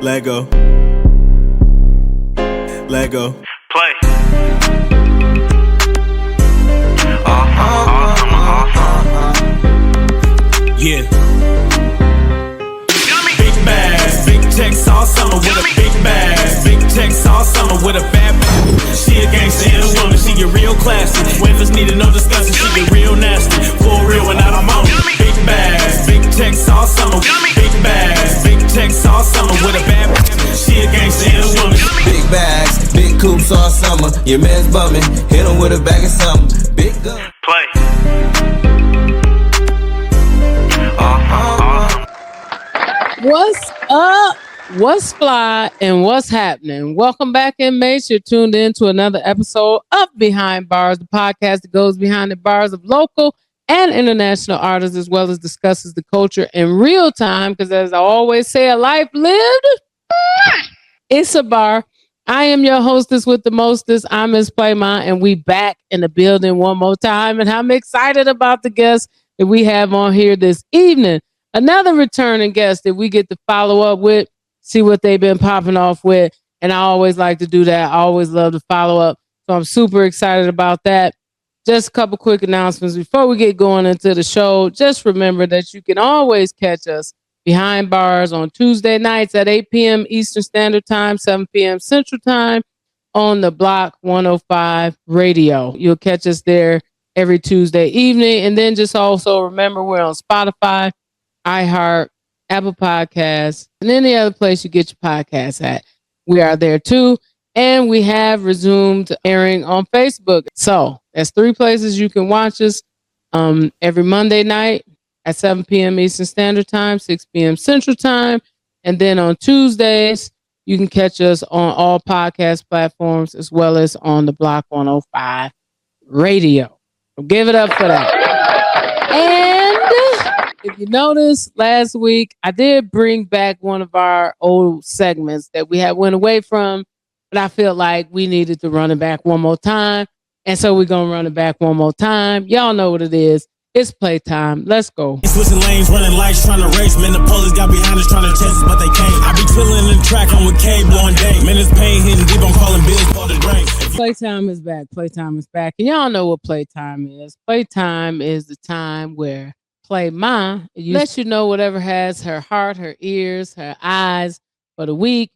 Lego. Lego. Play. Yeah. Big bags, big checks all summer with a big bag. Big checks all summer with a bad bitch. She a gangster and a woman, she get real classy. Waivers needed no discussion, she get real nasty. For real when I don't own it. Big bags, big checks all summer. Big bags, big checks all summer with a bad bitch. She a gangster and a woman. Big bags, big coops all summer. Your man's bumming, hit him with a bag of something. Big gun. Play. What's up? What's fly and what's happening? Welcome back, inmates. You're tuned in to another episode of Behind Bars, the podcast that goes behind the bars of local and international artists, as well as discusses the culture in real time. Because as I always say, a life lived, it's a bar. I am your hostess with the mostest. I'm Ms. Playmont, and we back in the building one more time. And I'm excited about the guests that we have on here this evening. Another returning guest that we get to follow up with, see what they've been popping off with. And I always like to do that. I always love to follow up. So I'm super excited about that. Just a couple quick announcements before we get going into the show. Just remember that you can always catch us behind bars on Tuesday nights at 8 p.m. Eastern Standard Time, 7 p.m. Central Time on the Block 105 radio. You'll catch us there every Tuesday evening. And then just also remember we're on Spotify, iHeart, Apple Podcasts, and any other place you get your podcasts at. We are there too. And we have resumed airing on Facebook. So that's 3 places you can watch us every Monday night at 7 p.m. Eastern Standard Time, 6 p.m. Central Time. And then on Tuesdays, you can catch us on all podcast platforms as well as on the Block 105 radio. So give it up for that. And if you noticed, last week, I did bring back one of our old segments that we had went away from, but I feel like we needed to run it back one more time. And so we're going to run it back one more time. Y'all know what it is. It's playtime. Let's go. Switching lanes, running lights, trying to race. Man, the police got behind us, trying to chase us, but they can't. I be chilling in the track, I'm with K, blowing day. Man, it's pain hitting deep, I'm calling bills for the drink. Playtime is back. Playtime is back. And y'all know what playtime is. Playtime is the time where Play Ma lets you know whatever has her heart, her ears, her eyes for the week.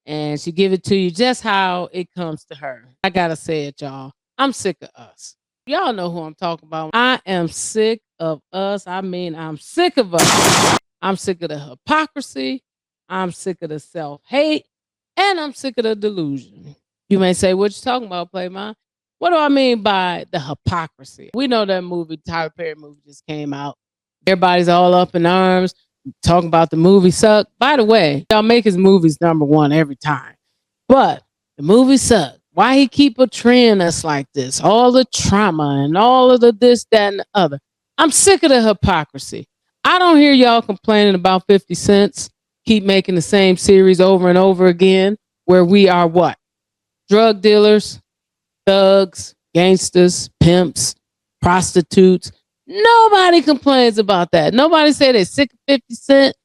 And she give it to you just how it comes to her. I got to say it, y'all. I'm sick of us. Y'all know who I'm talking about. I am sick of us. I mean, I'm sick of us. I'm sick of the hypocrisy. I'm sick of the self-hate. And I'm sick of the delusion. You may say, what you talking about, Playmon? What do I mean by the hypocrisy? We know that movie, Tyler Perry movie just came out. Everybody's all up in arms, talking about the movie suck. By the way, y'all make his movies number one every time. But the movie sucked. Why he keep portraying us like this? All the trauma and all of the this, that, and the other. I'm sick of the hypocrisy. I don't hear y'all complaining about 50 Cents. Keep making the same series over and over again, where we are what? Drug dealers, thugs, gangsters, pimps, prostitutes. Nobody complains about that. Nobody say they're sick of 50 Cent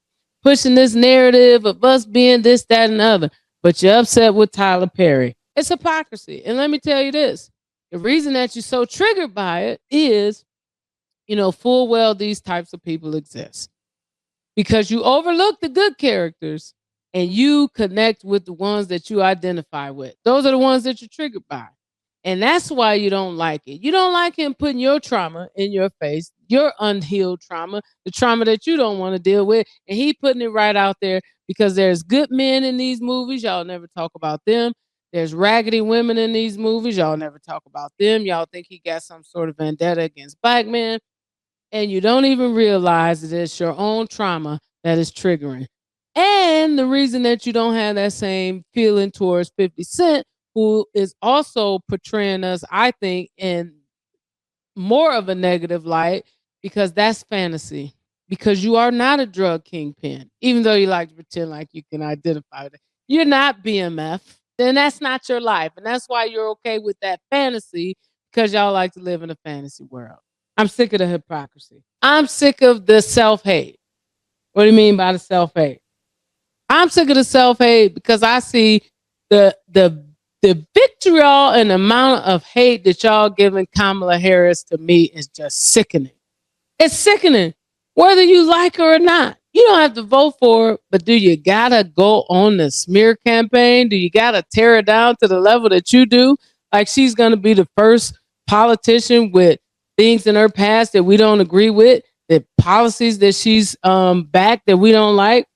pushing this narrative of us being this, that, and the other. But you're upset with Tyler Perry. It's hypocrisy. And let me tell you this. The reason that you're so triggered by it is, you know, full well these types of people exist. Because you overlook the good characters and you connect with the ones that you identify with. Those are the ones that you're triggered by. And that's why you don't like it. You don't like him putting your trauma in your face, your unhealed trauma, the trauma that you don't want to deal with. And he putting it right out there because there's good men in these movies. Y'all never talk about them. There's raggedy women in these movies. Y'all never talk about them. Y'all think he got some sort of vendetta against black men. And you don't even realize that it's your own trauma that is triggering. And the reason that you don't have that same feeling towards 50 Cent, who is also portraying us, I think, in more of a negative light, because that's fantasy. Because you are not a drug kingpin, even though you like to pretend like you can identify with it. You're not BMF. Then that's not your life. And that's why you're okay with that fantasy, because y'all like to live in a fantasy world. I'm sick of the hypocrisy. I'm sick of the self-hate. What do you mean by the self-hate? I'm sick of the self-hate because I see the vitriol and amount of hate that y'all giving Kamala Harris to me is just sickening. It's sickening, whether you like her or not. You don't have to vote for her, but do you gotta go on the smear campaign? Do you gotta tear her down to the level that you do? Like she's gonna be the first politician with things in her past that we don't agree with, the policies that she's backed that we don't like.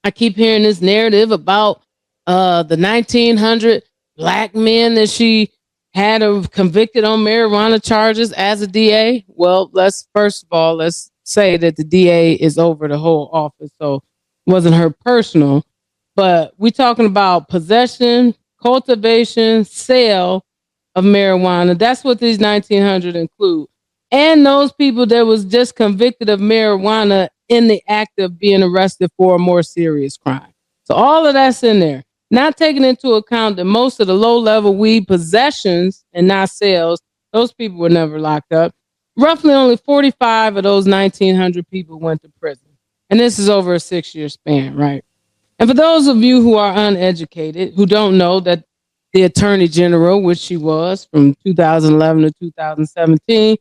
I keep hearing this narrative about the 1900 black men that she had convicted on marijuana charges as a DA. Well, let's say that the DA is over the whole office, so it wasn't her personal. But we're talking about possession, cultivation, sale of marijuana. That's what these 1900 include. And those people that was just convicted of marijuana in the act of being arrested for a more serious crime. So all of that's in there. Not taking into account that most of the low-level weed possessions and not sales, those people were never locked up. Roughly only 45 of those 1,900 people went to prison. And this is over a 6-year span, right? And for those of you who are uneducated, who don't know that the Attorney General, which she was from 2011 to 2017,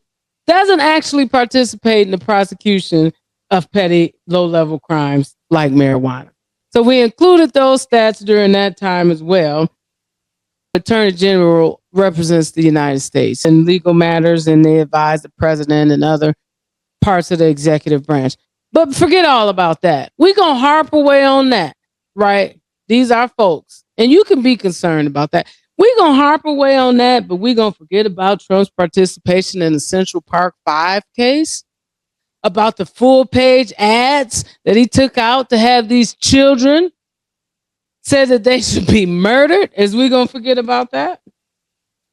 doesn't actually participate in the prosecution of petty low-level crimes like marijuana. So we included those stats during that time as well. Attorney General represents the United States in legal matters, and they advise the president and other parts of the executive branch. But forget all about that. We're going to harp away on that, right? These are folks, and you can be concerned about that. We're going to harp away on that, but we're going to forget about Trump's participation in the Central Park 5 case, about the full-page ads that he took out to have these children said that they should be murdered. Is we going to forget about that?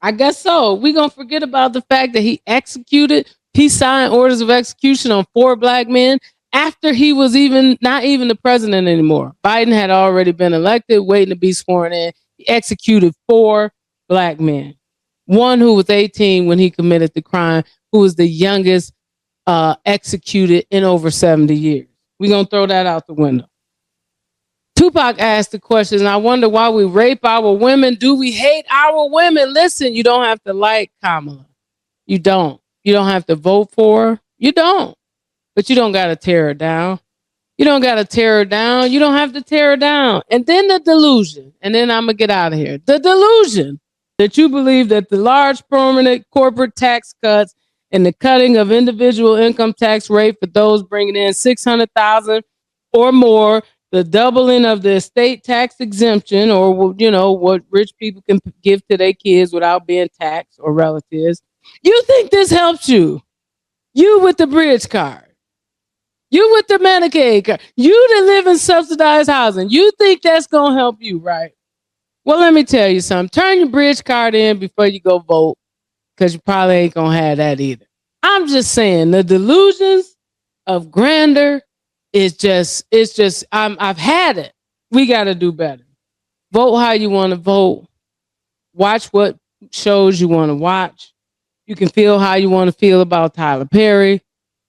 I guess so. We're going to forget about the fact that he signed orders of execution on 4 black men after he was not even the president anymore. Biden had already been elected, waiting to be sworn in. He executed 4 black men. One who was 18 when he committed the crime, who was the youngest executed in over 70 years. We're going to throw that out the window. Tupac asked the question, and I wonder why we rape our women. Do we hate our women? Listen, you don't have to like Kamala. You don't. You don't have to vote for her. You don't. But you don't got to tear her down. You don't got to tear her down. You don't have to tear her down. And then the delusion, and then I'm going to get out of here. The delusion that you believe that the large permanent corporate tax cuts and the cutting of individual income tax rate for those bringing in $600,000 or more, the doubling of the estate tax exemption, or, you know, what rich people can give to their kids without being taxed or relatives. You think this helps you? You with the bridge card. You with the Medicaid card. You that live in subsidized housing. You think that's going to help you, right? Well, let me tell you something. Turn your bridge card in before you go vote, because you probably ain't going to have that either. I'm just saying the delusions of grandeur I've had it. We got to do better. Vote how you want to vote. Watch what shows you want to watch. You can feel how you want to feel about Tyler Perry.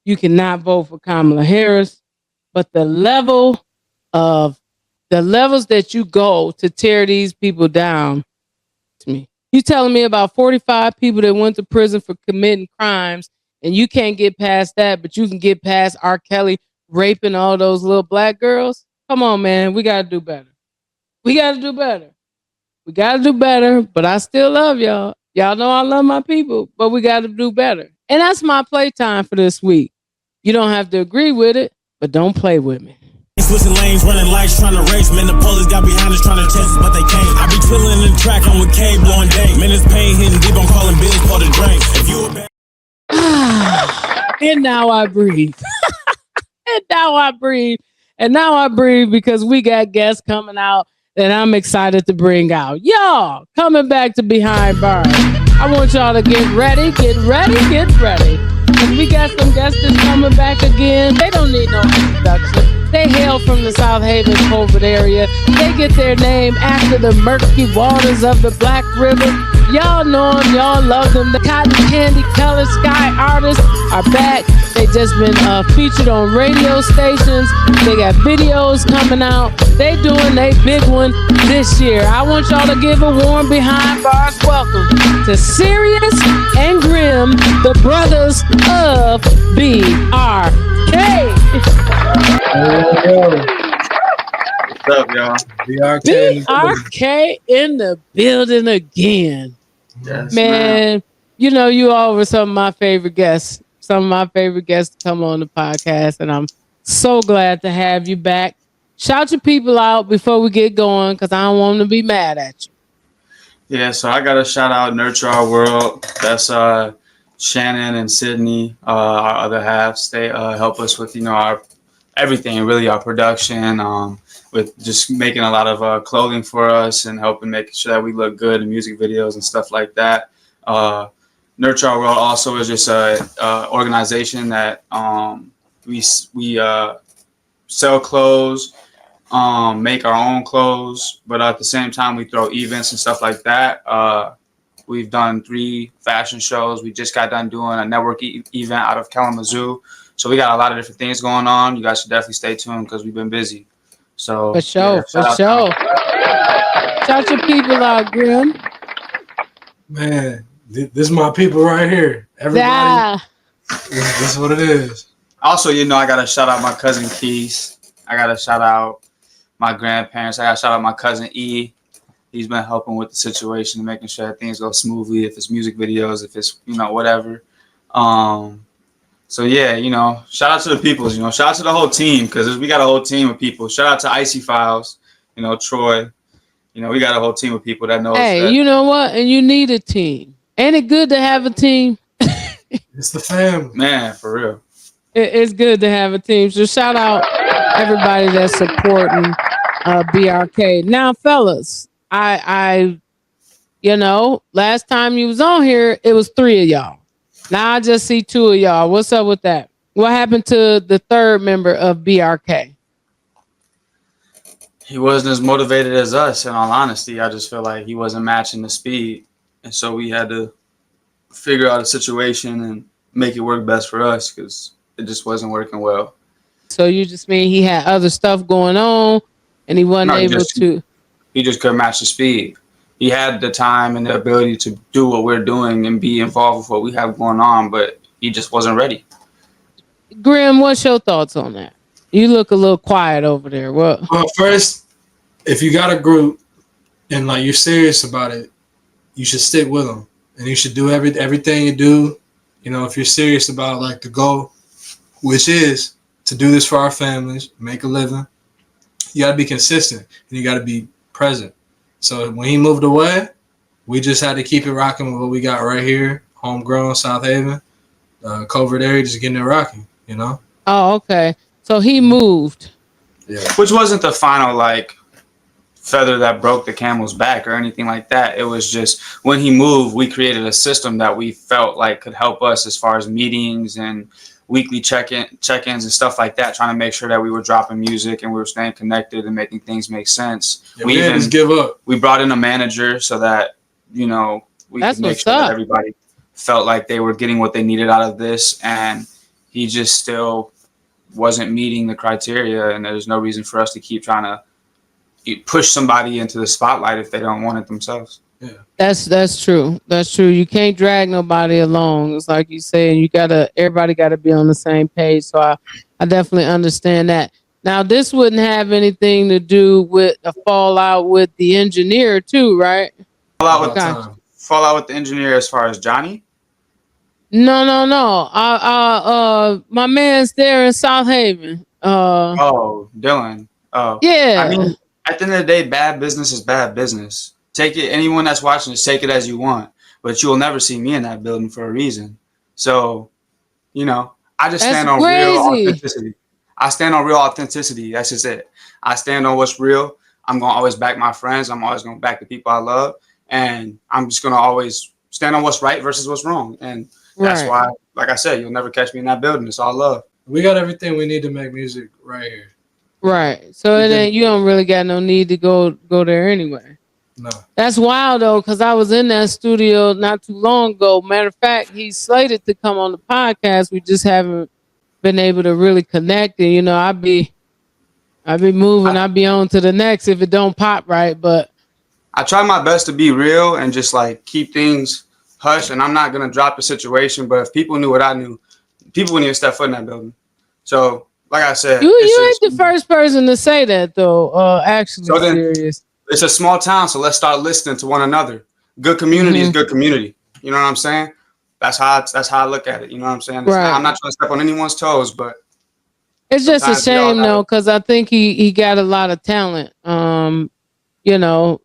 You cannot vote for Kamala Harris. But the levels that you go to tear these people down, to me. You telling me about 45 people that went to prison for committing crimes, and you can't get past that, but you can get past R. Kelly raping all those little black girls? Come on, man. We got to do better. We got to do better. We got to do better, but I still love y'all. Y'all know I love my people, but we got to do better. And that's my playtime for this week. You don't have to agree with it, but don't play with me. Switching lanes, running lights, trying to race. Man, the police got behind us, trying to chase us, but they can't. I be chilling in the track, I'm with K, blowing day. Man, it's pain hitting deep, I'm calling bills for the drink. If you a bad... And now I breathe. And now I breathe because we got guests coming out that I'm excited to bring out. Y'all coming back to Behind Bars. I want y'all to get ready. And we got some guests that's coming back again. They don't need no introduction. They hail from the South Haven, Colbert area. They get their name after the murky waters of the Black River. Y'all know them, y'all love them. The Cotton Candy Color Sky artists are back. They just been featured on radio stations. They got videos coming out. They doing their big one this year. I want y'all to give a warm behind bars welcome to Sirius and Grim, the brothers of BRK. What's up, y'all? BRK in the building again. Yes, Man, you know, you all were some of my favorite guests. Some of my favorite guests to come on the podcast, and I'm so glad to have you back. Shout your people out before we get going, because I don't want them to be mad at you. Yeah, so I got to shout out Nurture Our World. That's Shannon and Sydney, our other halves. They help us with, our everything, really, our production, with just making a lot of clothing for us and helping making sure that we look good in music videos and stuff like that. Nurture Our World also is just a organization that we sell clothes, make our own clothes, but at the same time we throw events and stuff like that. We've done 3 fashion shows. We just got done doing a network event out of Kalamazoo. So we got a lot of different things going on. You guys should definitely stay tuned because we've been busy. So for sure. Shout your people out, Grim. Man, this is my people right here. Everybody, this is what it is. Also, I got to shout out my cousin Keith. I got to shout out my grandparents. I got to shout out my cousin E. He's been helping with the situation and making sure that things go smoothly. If it's music videos, if it's, whatever. So yeah, shout out to the people, shout out to the whole team, because we got a whole team of people. Shout out to Icy Files, Troy. We got a whole team of people that knows. Hey, you know what? And you need a team. Ain't it good to have a team? It's the family. Man, for real. It's good to have a team. So shout out everybody that's supporting BRK. Now, fellas, I last time you was on here, it was 3 of y'all. Now I just see 2 of y'all. What's up with that? What happened to the 3rd member of BRK? He wasn't as motivated as us, in all honesty. I just feel like he wasn't matching the speed. And so we had to figure out a situation and make it work best for us, because it just wasn't working well. So you just mean he had other stuff going on and he wasn't able to... He just couldn't match the speed. He had the time and the ability to do what we're doing and be involved with what we have going on, but he just wasn't ready. Grim, what's your thoughts on that? You look a little quiet over there. Well, first, if you got a group and you're serious about it, you should stick with them, and you should do everything you do. If you're serious about the goal, which is to do this for our families, make a living, you got to be consistent and you got to be present. So when he moved away, we just had to keep it rocking with what we got right here, homegrown, South Haven, covert area, just getting it rocking, Oh, okay. So he moved. Yeah. Which wasn't the final feather that broke the camel's back or anything like that. It was just when he moved, we created a system that we felt like could help us as far as meetings and weekly check-ins and stuff like that, trying to make sure that we were dropping music and we were staying connected and making things make sense. Yeah, we didn't just give up. We brought in a manager so that, we could make sure that everybody felt like they were getting what they needed out of this, and he just still wasn't meeting the criteria, and there's no reason for us to keep trying to push somebody into the spotlight if they don't want it themselves. Yeah. That's true. That's true. You can't drag nobody along. It's like you say, everybody gotta be on the same page. So I definitely understand that. Now this wouldn't have anything to do with a fallout with the engineer too, right? Fallout with the engineer as far as Johnny? No. My man's there in South Haven. Dylan. Oh. Yeah. I mean, at the end of the day, bad business is bad business. Take it. Anyone that's watching this, take it as you want. But you will never see me in that building for a reason. So, I just stand on real authenticity. I stand on real authenticity. That's just it. I stand on what's real. I'm going to always back my friends. I'm always going to back the people I love. And I'm just going to always stand on what's right versus what's wrong. And that's why, like I said, you'll never catch me in that building. It's all love. We got everything we need to make music right here. Right. So you don't really got no need to go there anyway. No. That's wild though, because I was in that studio not too long ago. Matter of fact, he's slated to come on the podcast. We just haven't been able to really connect. And you know, I be moving, I be on to the next if it don't pop right. But I try my best to be real and just like keep things hush. And I'm not gonna drop the situation, but if people knew what I knew, people wouldn't even step foot in that building. So, like I said, you ain't the first person to say that though. Actually, so then, serious. it's a small town, so let's start listening to one another. Good community is good community. You know what I'm saying? That's how I look at it. You know what I'm saying? Right. I'm not trying to step on anyone's toes, but It's just a shame though, because I think he got a lot of talent. You know,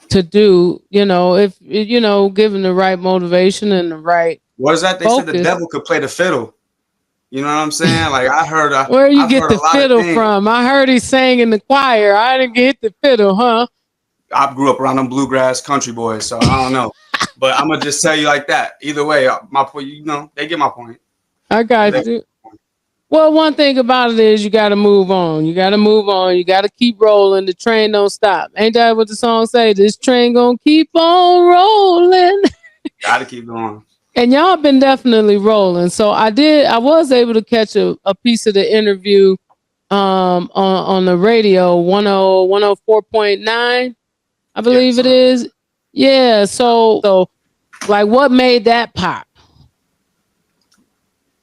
to do. You know, if you know, given the right motivation and the right. What is that? They focus. said the devil could play the fiddle. You know what I'm saying? Like I heard. Where you I've get heard the fiddle from? I heard he sang in the choir. I didn't get the fiddle, huh? I grew up around them bluegrass country boys, so I don't know. But I'm gonna just tell you like that. Either way, my point. You know, they get my point. I got you. Well, one thing about it is you got to move on. You got to move on. You got to keep rolling. The train don't stop. Ain't that what the song say? This train gonna keep on rolling. Got to keep going. And y'all been definitely rolling. So I was able to catch a piece of the interview on the radio 104.9. I believe it is. Yeah. So like what made that pop?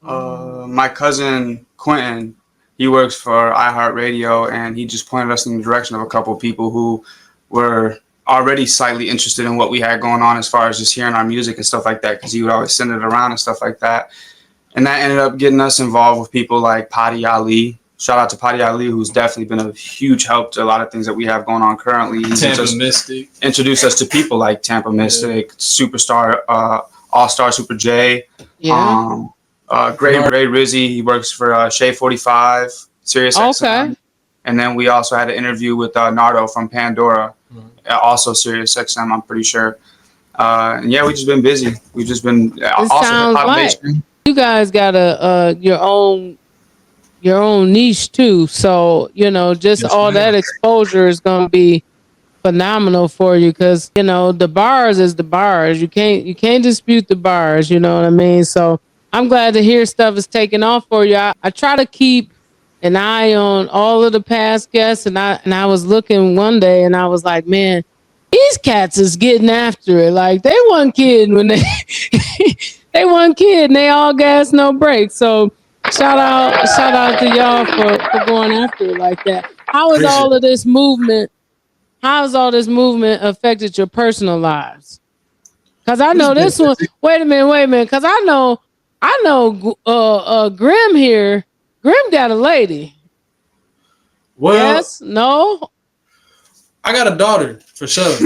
My cousin Quentin, he works for iHeartRadio, and he just pointed us in the direction of a couple of people who were already slightly interested in what we had going on as far as just hearing our music and stuff like that, because he would always send it around and stuff like that. And that ended up getting us involved with people like Patti Ali. Shout out to Patti Ali, who's definitely been a huge help to a lot of things that we have going on currently. Tampa Mystic. Introduced us to people like Tampa Mystic, Superstar, All-Star Super J. Yeah. Gray Rizzy, he works for Shea 45, Sirius XM. Okay. And then we also had an interview with Nardo from Pandora, also Sirius XM, I'm pretty sure. And yeah, we've just been busy. We've just been also sounds like you guys got your own niche too. So you know, just all that exposure is gonna be phenomenal for you, because you know the bars is the bars. You can't dispute the bars. You know what I mean? So I'm glad to hear stuff is taking off for you. I try to keep an eye on all of the past guests, and I was looking one day and I was like, man, these cats is getting after it. Like they wasn't kidding when they they wasn't kidding. They all gas no brakes. So shout out to y'all for going after it like that. How has all this movement affected your personal lives? Because I know this one. Wait a minute. Because I know Grim here. Grim got a lady. Well, yes? No? I got a daughter, for sure.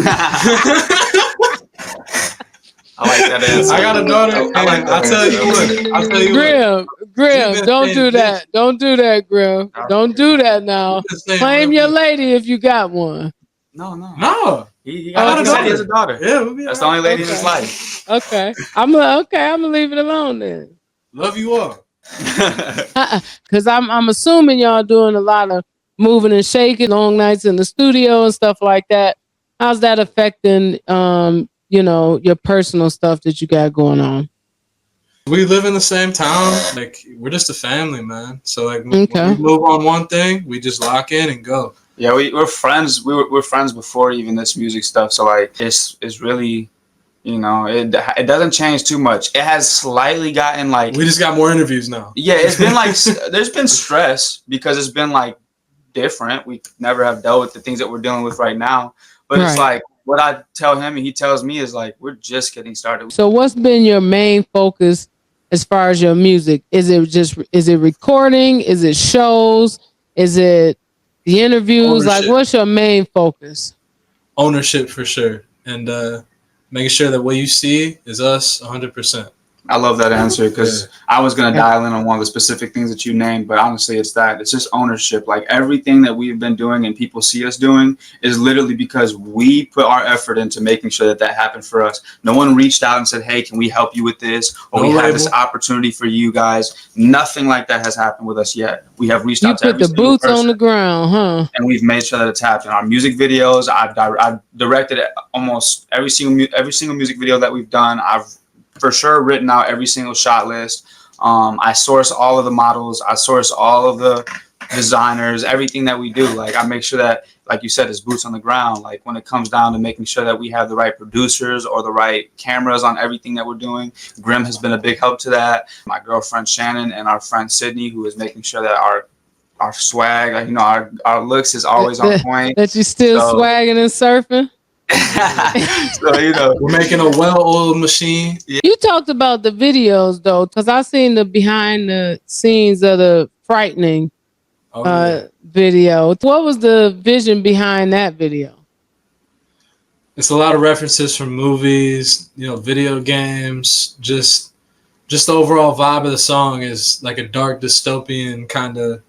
I like that answer. I got a daughter. I'll tell you what. Grim, don't do that. Don't do that, Grim. Don't do that now. Claim your lady if you got one. No. He got a daughter. Yeah, that's the only lady in his life. Okay. I'm gonna leave it alone then. Love you all. Because I'm assuming y'all doing a lot of moving and shaking, long nights in the studio and stuff like that. How's that affecting you know, your personal stuff that you got going on? We live in the same town. Like we're just a family, man. So like when we move on one thing, we just lock in and go. Yeah, we're friends. We're friends before even this music stuff. So like it's really, you know, it doesn't change too much. It has slightly gotten like we just got more interviews now. Yeah, it's been like there's been stress because it's been like different. We never have dealt with the things that we're dealing with right now. But it's like what I tell him and he tells me is like we're just getting started. So what's been your main focus as far as your music? Is it recording? Is it shows? Is it the interviews? Ownership. Like what's your main focus? Ownership for sure. And making sure that what you see is us 100%. I love that answer because I was going to dial in on one of the specific things that you named, but honestly, it's just ownership. Like everything that we've been doing and people see us doing is literally because we put our effort into making sure that happened for us. No one reached out and said, hey, can we help you with this? Or we have this opportunity for you guys. Nothing like that has happened with us yet. We have reached out to every single person. You put the boots on the ground, huh? And we've made sure that it's happened. Our music videos, I've directed almost every single music video that we've done. I've for sure written out every single shot list. I source all of the models. I source all of the designers, everything that we do. Like I make sure that, like you said, it's boots on the ground. Like when it comes down to making sure that we have the right producers or the right cameras on everything that we're doing, Grim has been a big help to that. My girlfriend Shannon and our friend Sydney, who is making sure that our swag, like, you know, our looks is always on point. That you still swagging and surfing? So, you know, we're making a well-oiled machine. You talked about the videos though, because I've seen the behind the scenes of the frightening video. What was the vision behind that video? It's a lot of references from movies, you know, video games. Just the overall vibe of the song is like a dark dystopian kind of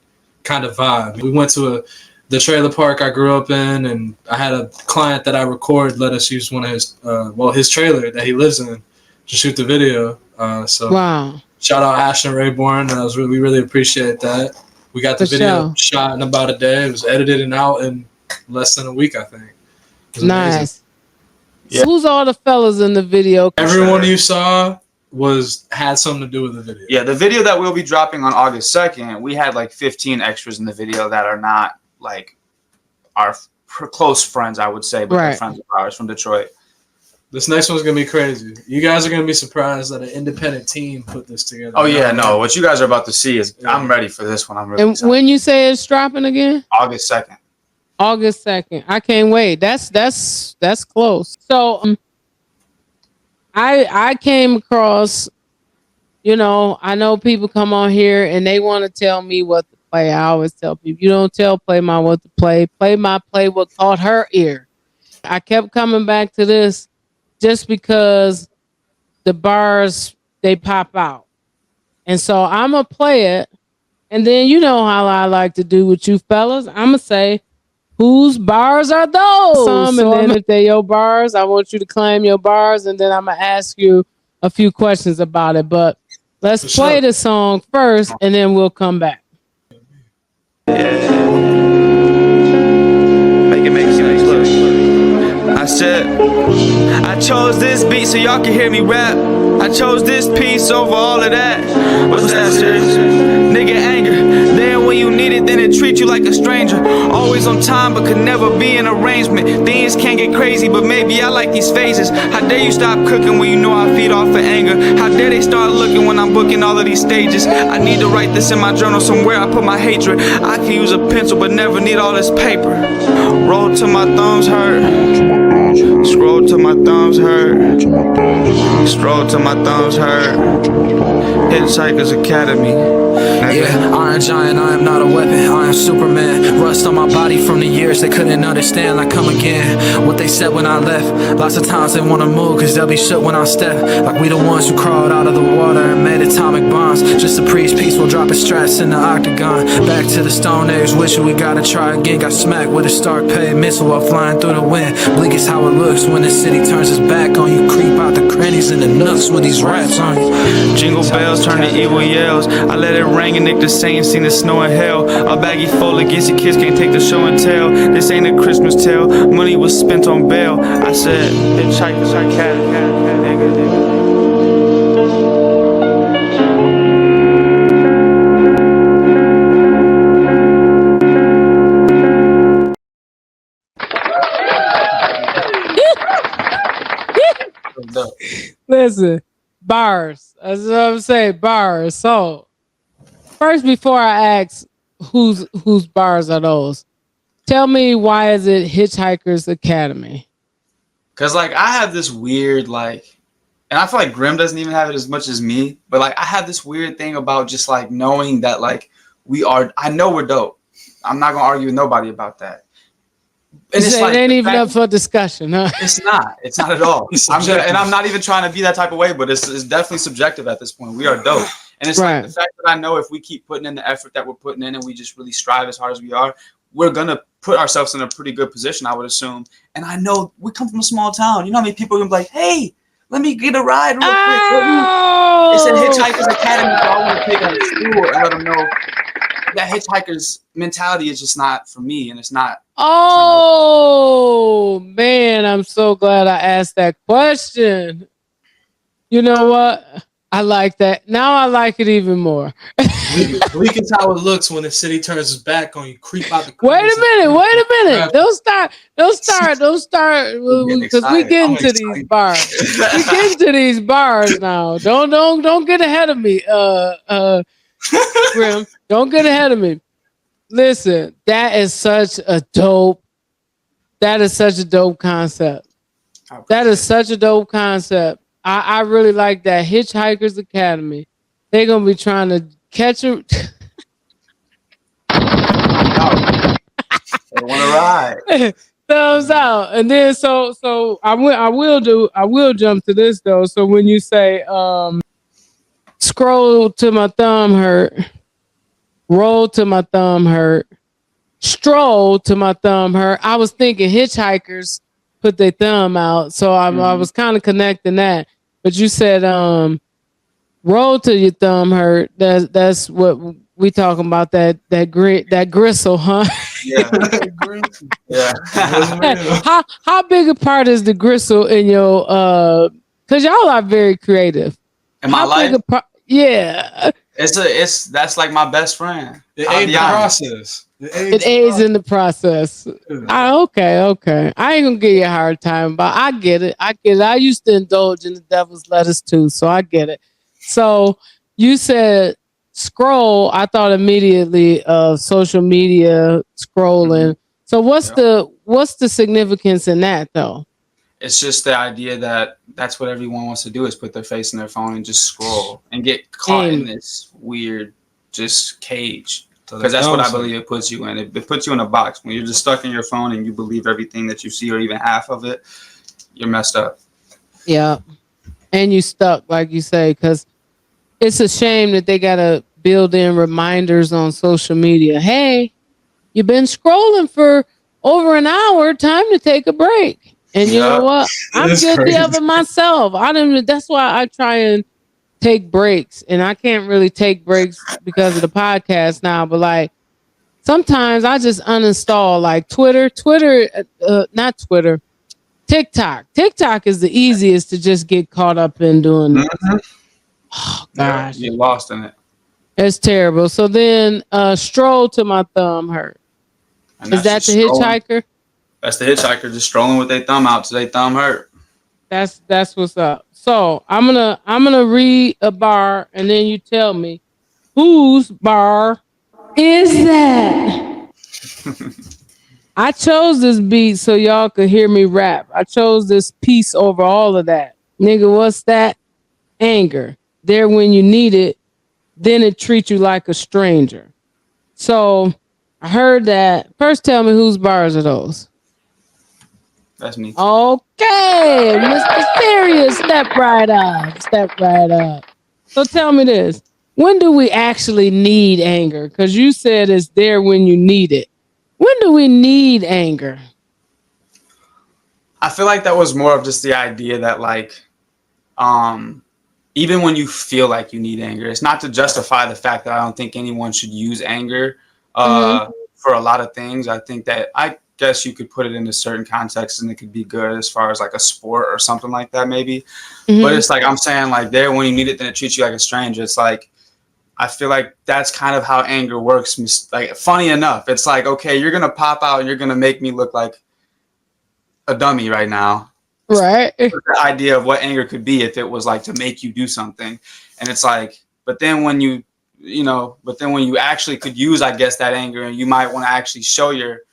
vibe. We went to the trailer park I grew up in, and I had a client that I record let us use one of his trailer that he lives in to shoot the video. So wow. Shout out Ashton Rayborn. We really appreciate that. We got the video shot in about a day. It was edited and out in less than a week, I think. Nice. Yeah. So who's all the fellas in the video? Everyone you saw had something to do with the video. Yeah, the video that we'll be dropping on August 2nd, we had like 15 extras in the video that are not like our close friends, I would say, but they're friends of ours from Detroit. This next one's gonna be crazy. You guys are gonna be surprised that an independent team put this together. Oh yeah, no. What you guys are about to see is I'm ready for this one. I'm really excited. When you say it's dropping again? August 2nd. August 2nd. I can't wait. That's close. So I came across, you know, I know people come on here and they want to tell me what to play. I always tell people, you don't tell Play My what to play. Play what caught her ear. I kept coming back to this just because the bars, they pop out. And so I'm going to play it. And then you know how I like to do with you fellas. I'm going to say, whose bars are those? And then if they're your bars, I want you to claim your bars. And then I'm going to ask you a few questions about it. But let's play the song first, and then we'll come back. Make it make sense. Look, I said, I chose this beat so y'all can hear me rap. I chose this piece over all of that. What's that, serious? Nigga anger. There when you need it, then it treat you like a stranger. Always on time, but could never be an arrangement. Things can get crazy, but maybe I like these phases. How dare you stop cooking when you know I feed off of anger? How dare they start looking when I'm booking all of these stages? I need to write this in my journal somewhere. I put my hatred. I can use a pencil, but never need all this paper. Roll till my thumbs hurt. Scroll till my thumbs hurt. Stroll till my thumbs hurt. Hitchhiker's Academy. Yeah, Iron Giant, I am not a weapon, I am Superman. Rust on my body from the years they couldn't understand. I come again, what they said when I left. Lots of times they wanna move, cause they'll be shook when I step. Like we the ones who crawled out of the water and made atomic bombs. Just to preach peace, we'll drop his stress in the octagon. Back to the Stone Age, wishing we gotta try again. Got smacked with a Stark Pay missile while flying through the wind. Bleak is how it looks when the city turns its back on you. Creep out the crannies and the nooks with these raps on you. Jingle bells turn to evil yells. I let it ring and Nick the Saints seen the snow in hell. A baggy full against your kids can't take the show and tell. This ain't a Christmas tale. Money was spent on bail. I said, hitchhiker's Academy. Listen, bars. That's what I'm saying, bars. So, first, before I ask whose bars are those, tell me why is it Hitchhiker's Academy? Because, like, I have this weird, like, and I feel like Grim doesn't even have it as much as me, but, like, I have this weird thing about just, like, knowing that, like, I know we're dope. I'm not going to argue with nobody about that. And it's it ain't the even fact- up for discussion, huh? It's not. It's not at all. It's I'm subjective. and I'm not even trying to be that type of way, but it's definitely subjective at this point. We are dope. And it's Right. like the fact that I know if we keep putting in the effort that we're putting in and we just really strive as hard as we are, we're gonna put ourselves in a pretty good position, I would assume. And I know we come from a small town. You know how many people are gonna be like, hey, let me get a ride real quick. Oh! It's a Hitchhiker's Academy, so I want to take them to school and let them know that hitchhiker's mentality is just not for me, and it's not. Oh man, I'm so glad I asked that question. You know what? I like that. Now I like it even more. Bleak is how it looks when the city turns its back on you. Creep out the Wait corners. a minute. Don't start, because we excited. get I'm into these excited. bars. We get into these bars now. Don't get ahead of me. Grim. Don't get ahead of me. Listen, that is such a dope concept. That is such a dope concept. I really like that. Hitchhiker's Academy. They're gonna be trying to catch a They want to ride. thumbs out. And then so I will jump to this though. So when you say scroll to my thumb hurt, roll to my thumb hurt, stroll to my thumb hurt, I was thinking hitchhikers put their thumb out. So I was kind of connecting that. But you said roll till your thumb hurt. That's what we talking about. That gristle, huh? Yeah. Yeah. How big a part is the gristle in your because y'all are very creative. In my life, yeah. That's like my best friend. It I'll aids be the honest. process. It aids in the process. Okay. I ain't gonna give you a hard time, but I get it. I used to indulge in the devil's lettuce too, so I get it. So you said scroll. I thought immediately of social media scrolling. So what's the significance in that though? It's just the idea that that's what everyone wants to do is put their face in their phone and just scroll and get caught in this weird just cage. Because that's what I believe it puts you in. It puts you in a box. When you're just stuck in your phone and you believe everything that you see or even half of it, you're messed up. Yeah. And you stuck, like you say, because it's a shame that they got to build in reminders on social media. Hey, you've been scrolling for over an hour. Time to take a break. And you know what? I'm guilty of it myself. That's why I try and take breaks. And I can't really take breaks because of the podcast now. But like sometimes I just uninstall like not Twitter. TikTok. TikTok is the easiest to just get caught up in doing. Oh gosh, You're lost in it. it's terrible. So then, stroll to my thumb hurt. And Is that the hitchhiker? That's the hitchhiker just strolling with their thumb out to their thumb hurt. That's what's up. So I'm gonna read a bar and then you tell me whose bar is that? I chose this beat so y'all could hear me rap. I chose this piece over all of that. Nigga, what's that? Anger. There when you need it, then it treats you like a stranger. So I heard that. First tell me whose bars are those? That's me. Okay, Mr. Serious, step right up. So tell me this. When do we actually need anger? Because you said it's there when you need it. When do we need anger? I feel like that was more of just the idea that like, even when you feel like you need anger, it's not to justify the fact that I don't think anyone should use anger for a lot of things. I think that I guess you could put it into certain contexts and it could be good as far as like a sport or something like that maybe. But it's like I'm saying like there when you need it, then it treats you like a stranger. It's like I feel like that's kind of how anger works. Like funny enough, it's like, okay, you're going to pop out and you're going to make me look like a dummy right now. Right. The idea of what anger could be if it was like to make you do something. And it's like, but then when you actually could use, I guess, that anger and you might want to actually show your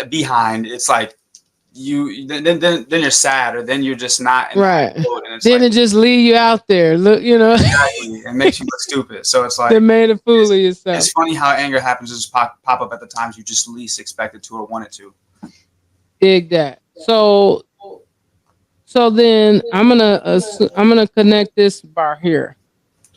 behind, it's like then you're sad or then you're just not in right. the mode, and it's then like, it just leave you out there. Look, exactly. It makes you look stupid. So it's like they made a fool of yourself. It's funny how anger happens to just pop up at the times you just least expect it to or want it to. Dig that. So then I'm gonna connect this bar here.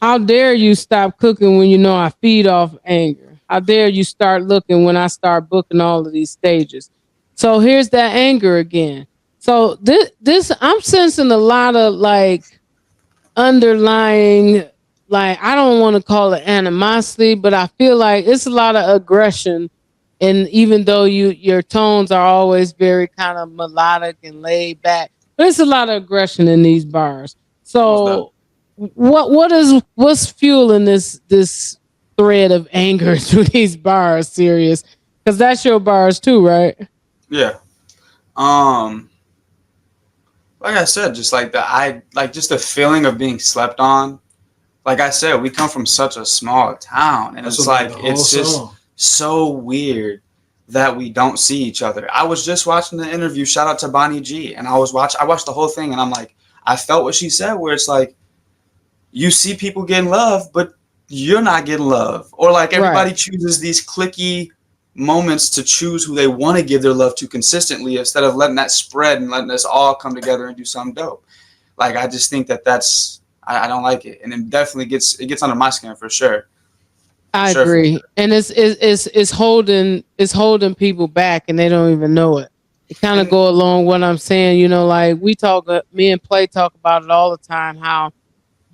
How dare you stop cooking when you know I feed off anger? How dare you start looking when I start booking all of these stages? So here's that anger again. So this I'm sensing a lot of like underlying, like I don't want to call it animosity, but I feel like it's a lot of aggression. And even though your tones are always very kind of melodic and laid back, there's a lot of aggression in these bars. What's that? So what's fueling this thread of anger through these bars, serious? Because that's your bars too, right? Yeah. Um, like I said, just like just the feeling of being slept on. Like I said, we come from such a small town, and That's it's what like the whole it's just song. so weird that we don't see each other. I was just watching the interview. Shout out to Bonnie G, and I watched the whole thing, and I'm like, I felt what she said, where it's like you see people getting love, but you're not getting love, or like everybody Right. chooses these clicky moments to choose who they want to give their love to consistently instead of letting that spread and letting us all come together and do something dope. Like I just think that's I don't like it, and it definitely gets under my skin for sure. For I sure. For agree, sure. and it's holding people back, and they don't even know it. It kind of And go along what I'm saying, like we talk, me and Play talk about it all the time. How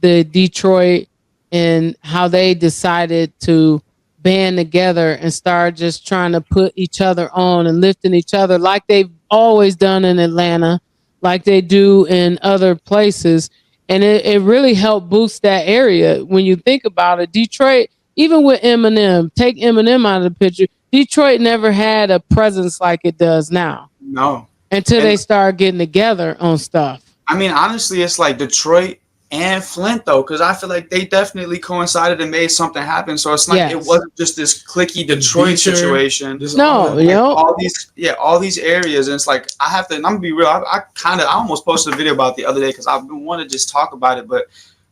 the Detroit and how they decided to band together and start just trying to put each other on and lifting each other like they've always done in Atlanta, like they do in other places. And it really helped boost that area. When you think about it, Detroit, even with Eminem, take Eminem out of the picture, Detroit never had a presence like it does now no, until and they start getting together on stuff. I mean honestly, it's like Detroit and Flint though, because I feel like they definitely coincided and made something happen. So it's like it Yes. wasn't just this clicky This Detroit Beecher, situation. this all No, that. you Like know, all these areas, and it's like I have to. And I'm gonna be real. I almost posted a video about it the other day because I want to just talk about it. But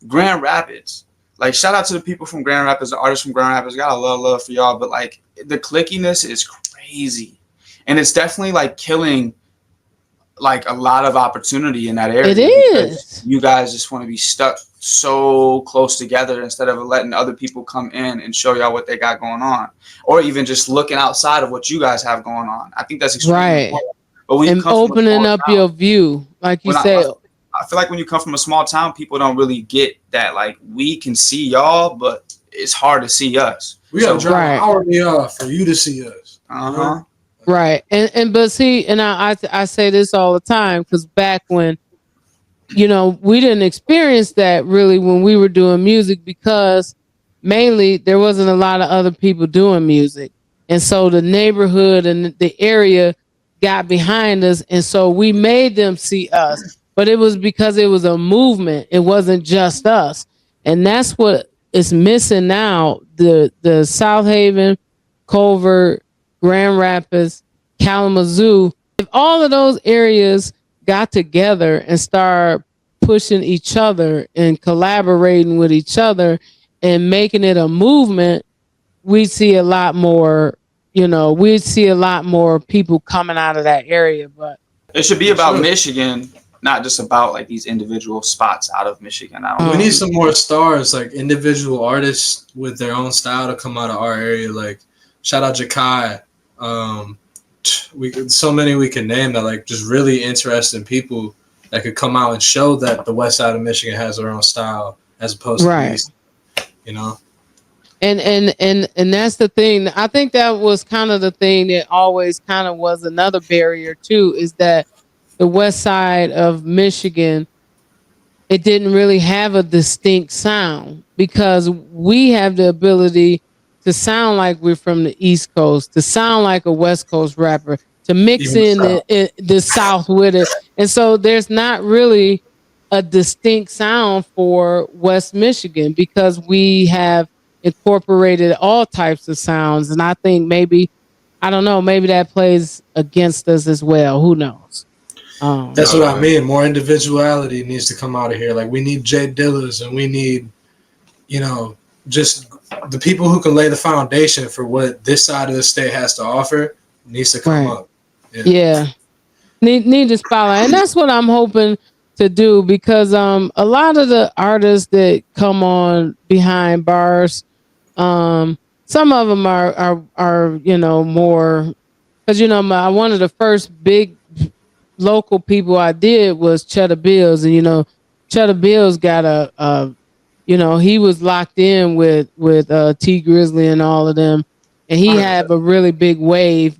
Grand Rapids, like shout out to the people from Grand Rapids, the artists from Grand Rapids. Got a lot of love for y'all, but like the clickiness is crazy, and it's definitely like killing like a lot of opportunity in that area. it Because is. you guys just want to be stuck so close together instead of letting other people come in and show y'all what they got going on, or even just looking outside of what you guys have going on. I think that's extremely Right. important. But when you And come from a opening small up town, your view, like you when said. I feel like when you come from a small town, people don't really get that. Like we can see y'all, but it's hard to see us. We gotta drive Right. an hour me off for you to see us. Uh-huh. Right. And but see, and I say this all the time, because back when, we didn't experience that really when we were doing music, because mainly there wasn't a lot of other people doing music. And so the neighborhood and the area got behind us. And so we made them see us. But it was because it was a movement. It wasn't just us. And that's what is missing now. The South Haven, Culver, Grand Rapids, Kalamazoo, if all of those areas got together and start pushing each other and collaborating with each other and making it a movement, we'd see a lot more, we'd see a lot more people coming out of that area. But It should be For about sure. Michigan, not just about like these individual spots out of Michigan. I don't We know. need some more stars, like individual artists with their own style to come out of our area. Like shout out Jakai. So many we can name that, like just really interesting people that could come out and show that the west side of Michigan has their own style as opposed to the right. east. You know, And that's the thing. I think that was kind of the thing that always kind of was another barrier too, is that the west side of Michigan, it didn't really have a distinct sound, because we have the ability to sound like we're from the East Coast, to sound like a West Coast rapper, to mix even the in South. the South with it. And so there's not really a distinct sound for West Michigan, because we have incorporated all types of sounds. And I think maybe, I don't know, maybe that plays against us as well. Who knows? That's what I mean. More individuality needs to come out of here. Like we need Jay Dillas, and we need, just the people who can lay the foundation for what this side of the state has to offer needs to come Right. up. Yeah. Need to spotlight, and that's what I'm hoping to do because a lot of the artists that come on behind bars, some of them are more because one of the first big local people I did was Cheddar Bills, and Cheddar Bills got he was locked in with T Grizzly and all of them, and he had a really big wave,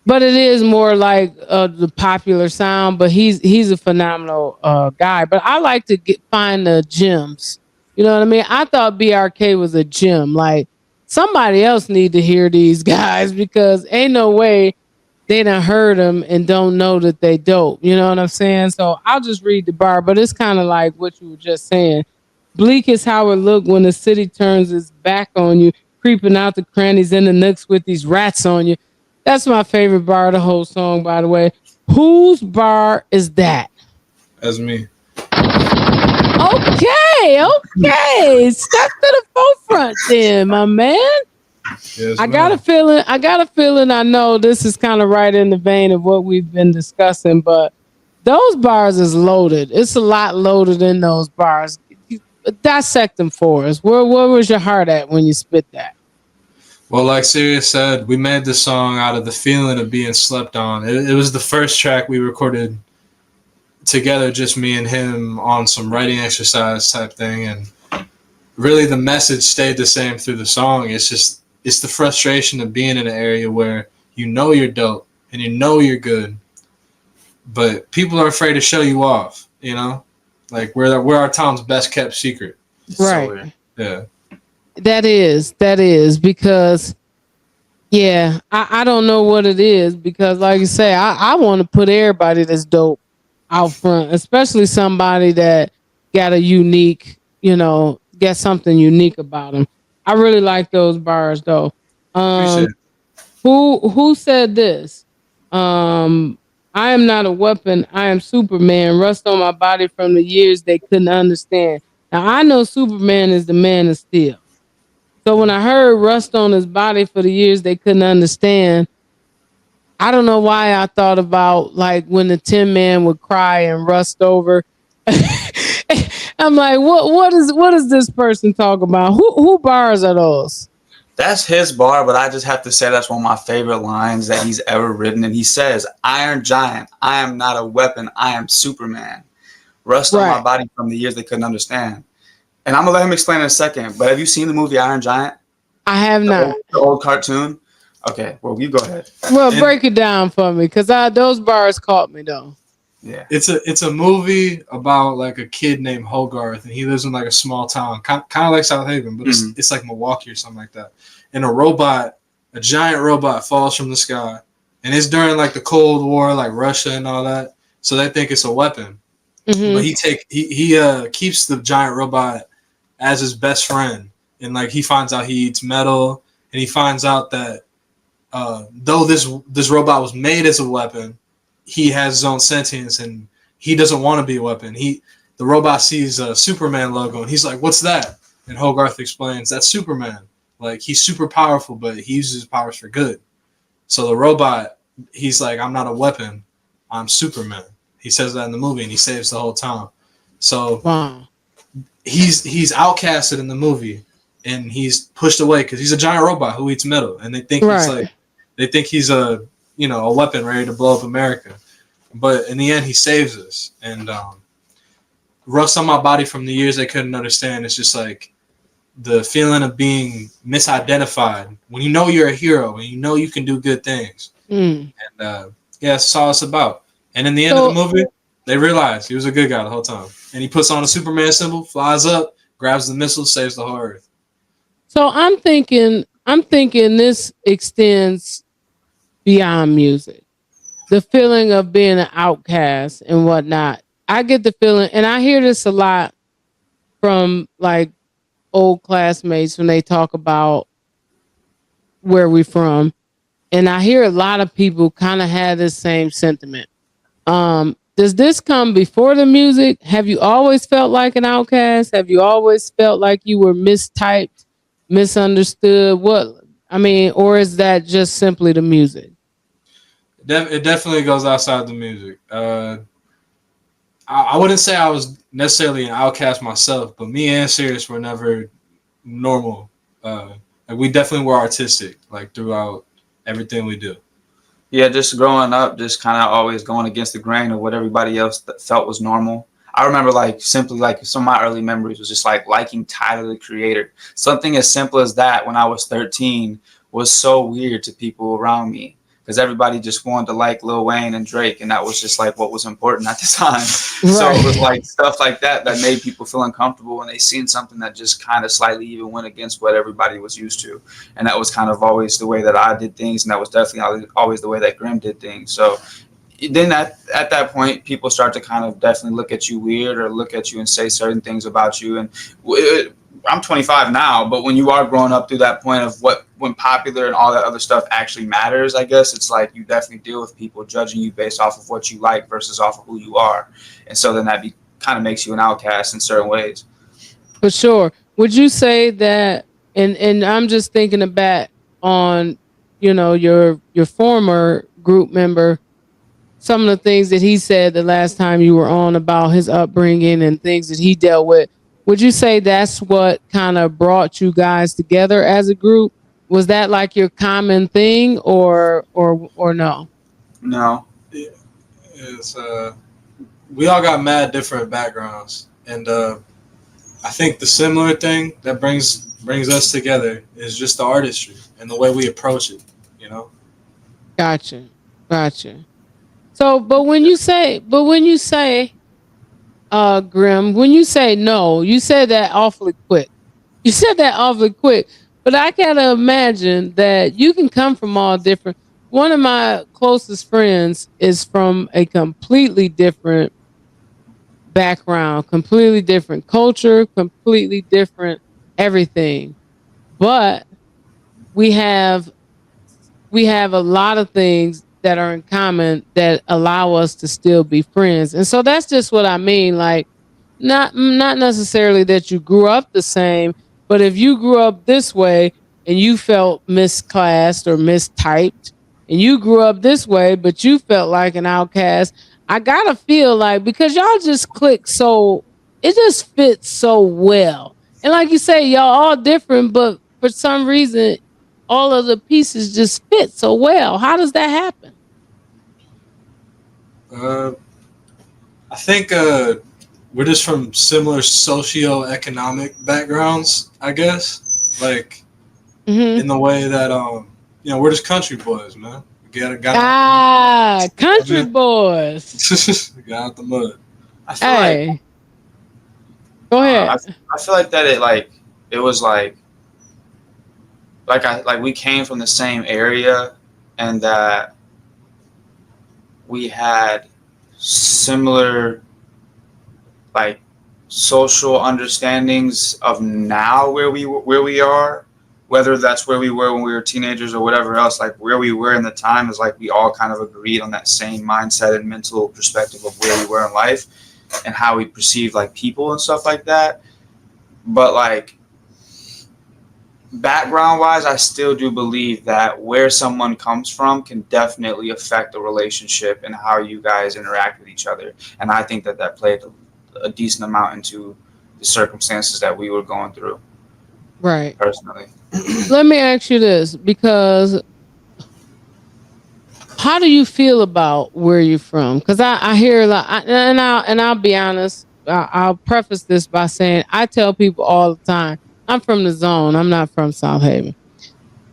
but it is more like the popular sound. But he's a phenomenal guy. But I like to find the gems. You know what I mean? I thought BRK was a gem. Like somebody else need to hear these guys because ain't no way they done heard them and don't know that they dope. You know what I'm saying? So I'll just read the bar, but it's kind of like what you were just saying. Bleak is how it look when the city turns its back on you, creeping out the crannies and the nooks with these rats on you. That's my favorite bar of the whole song, by the way. Whose bar is that? That's me. Okay. Step to the forefront then, my man. Yes, I got a feeling I know this is kind of right in the vein of what we've been discussing, but those bars is loaded. It's a lot loaded in those bars. Dissect them for us. Where was your heart at when you spit that? Well, like Sirius said, we made this song out of the feeling of being slept on. It was the first track we recorded together, just me and him on some writing exercise type thing. And really the message stayed the same through the song. It's the frustration of being in an area where you're dope and you're good, but people are afraid to show you off, Like we're our town's best kept secret. Right. So, yeah. That is because I don't know what it is because like you say, I want to put everybody that's dope out front, especially somebody that got a unique, got something unique about them. I really like those bars though. Appreciate it. Who said this? I am not a weapon. I am Superman. Rust on my body from the years they couldn't understand. Now I know Superman is the man of steel. So when I heard rust on his body for the years they couldn't understand, I don't know why I thought about like when the Tin Man would cry and rust over. I'm like, what is this person talking about? Who bars are those? That's his bar, but I just have to say that's one of my favorite lines that he's ever written. And he says, Iron Giant, I am not a weapon, I am Superman. Rust on my body from the years they couldn't understand. And I'm going to let him explain in a second, but have you seen the movie Iron Giant? I have not. The old cartoon? Okay, well, you go ahead. Well, break it down for me, because those bars caught me, though. Yeah. It's a movie about like a kid named Hogarth, and he lives in like a small town, kind of like South Haven, but it's like Milwaukee or something like that. And a giant robot falls from the sky, and it's during like the Cold War, like Russia and all that. So they think it's a weapon, but he keeps the giant robot as his best friend, and like he finds out he eats metal, and he finds out that though this robot was made as a weapon, he has his own sentience and he doesn't want to be a weapon. The robot sees a Superman logo and he's like, "What's that?" And Hogarth explains, "That's Superman. Like he's super powerful, but he uses his powers for good." So the robot, he's like, "I'm not a weapon. I'm Superman." He says that in the movie and he saves the whole town. So he's outcasted in the movie and he's pushed away because he's a giant robot who eats metal, and they think he's a weapon ready to blow up America. But in the end, he saves us. And rust on my body from the years they couldn't understand. It's just like the feeling of being misidentified when you know you're a hero and you know you can do good things. And that's all it's about. And in the end of the movie, they realize he was a good guy the whole time. And he puts on a Superman symbol, flies up, grabs the missile, saves the whole Earth. So I'm thinking this extends beyond music. The feeling of being an outcast and whatnot. I get the feeling, and I hear this a lot from like old classmates when they talk about where we're from. And I hear a lot of people kind of have this same sentiment. Does this come before the music? Have you always felt like an outcast? Have you always felt like you were mistyped, misunderstood? Or is that just simply the music? it definitely goes outside the music. I wouldn't say I was necessarily an outcast myself, but me and Sirius were never normal. And we definitely were artistic, like throughout everything we do. Yeah, just growing up, just kind of always going against the grain of what everybody else felt was normal. I remember like simply like some of my early memories was just like liking Tyler the Creator. Something as simple as that when I was 13 was so weird to people around me because everybody just wanted to like Lil Wayne and Drake, and that was just like what was important at the time. So it was like stuff like that that made people feel uncomfortable when they seen something that just kind of slightly even went against what everybody was used to. And that was kind of always the way that I did things, and that was definitely always the way that Grim did things. So then at that point, people start to kind of definitely look at you weird or look at you and say certain things about you. And I'm 25 now, but when you are growing up through that point of when popular and all that other stuff actually matters, I guess it's like you definitely deal with people judging you based off of what you like versus off of who you are. And so then that kind of makes you an outcast in certain ways. For sure. Would you say that, and I'm just thinking about on, your former group member, some of the things that he said the last time you were on about his upbringing and things that he dealt with. Would you say that's what kind of brought you guys together as a group? Was that like your common thing, or no? No. It's we all got mad different backgrounds, and I think the similar thing that brings us together is just the artistry and the way we approach it. You know. Gotcha. So, but when you say, Grim, when you say no, you said that awfully quick. You said that awfully quick, but I gotta imagine that you can come from all different. One of my closest friends is from a completely different background, completely different culture, completely different everything. But we have a lot of things that are in common that allow us to still be friends. And so that's just what I mean. Like, not necessarily that you grew up the same, but if you grew up this way and you felt misclassed or mistyped, and you grew up this way, but you felt like an outcast, I gotta feel like, because y'all just click so, it just fits so well. And like you say, y'all all different, but for some reason, all of the pieces just fit so well. How does that happen? I think we're just from similar socio-economic backgrounds, I guess. Like in the way that we're just country boys, man. Country boys. Got out the mud. I feel like go ahead. I feel like that it was like we came from the same area, and that we had similar like social understandings of now where we are, whether that's where we were when we were teenagers or whatever else. Like where we were in the time is like we all kind of agreed on that same mindset and mental perspective of where we were in life and how we perceive like people and stuff like that. But like background wise, I still do believe that where someone comes from can definitely affect the relationship and how you guys interact with each other. And I think that played a decent amount into the circumstances that we were going through. Right. Personally. Let me ask you this, because how do you feel about where you're from? Because I hear a lot, and I'll be honest. I'll preface this by saying I tell people all the time, I'm from the zone. I'm not from South Haven.